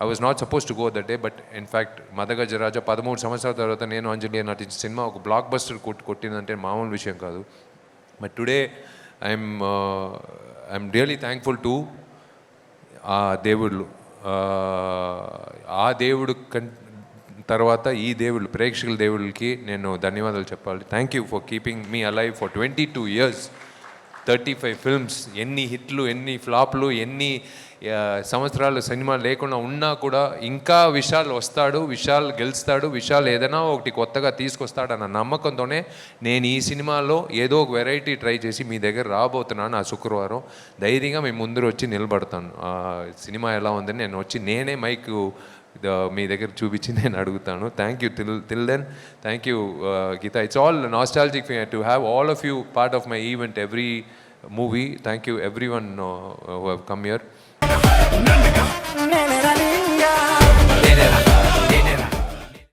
I was not supposed to go that day, but in fact Madagajaraja 13 సంవత్సరాల తర్వాత నేను అంజలి నటించిన cinema ఒక block buster కొట్టిందంటే మామూలు విషయం కాదు. But today I'm really thankful to ఆ దేవుళ్ళు. ఆ దేవుడు తర్వాత ఈ దేవుళ్ళు, ప్రేక్షకుల దేవుళ్ళకి నేను ధన్యవాదాలు చెప్పాలి. Thank you for keeping me alive for 22 years, 35 films, ఎన్ని హిట్లు ఎన్ని ఫ్లాప్లు ఎన్ని సంవత్సరాలు సినిమా లేకుండా ఉన్నా కూడా ఇంకా విశాల్ వస్తాడు, విశాల్ గెలుస్తాడు, విశాల్ ఏదైనా ఒకటి కొత్తగా తీసుకొస్తాడు అన్న నమ్మకంతోనే నేను ఈ సినిమాలో ఏదో ఒక వెరైటీ ట్రై చేసి మీ దగ్గర రాబోతున్నాను. ఆ శుక్రవారం ధైర్యంగా మీ ముందర వచ్చి నిలబడతాను. సినిమా ఎలా ఉందని నేను వచ్చి నేనే మైక్ మీ దగ్గర చూపించి నేను అడుగుతాను. Thank you till then. Thank you Geetha. It's all nostalgic to have all of you part of my event, every movie. Thank you everyone who have come here.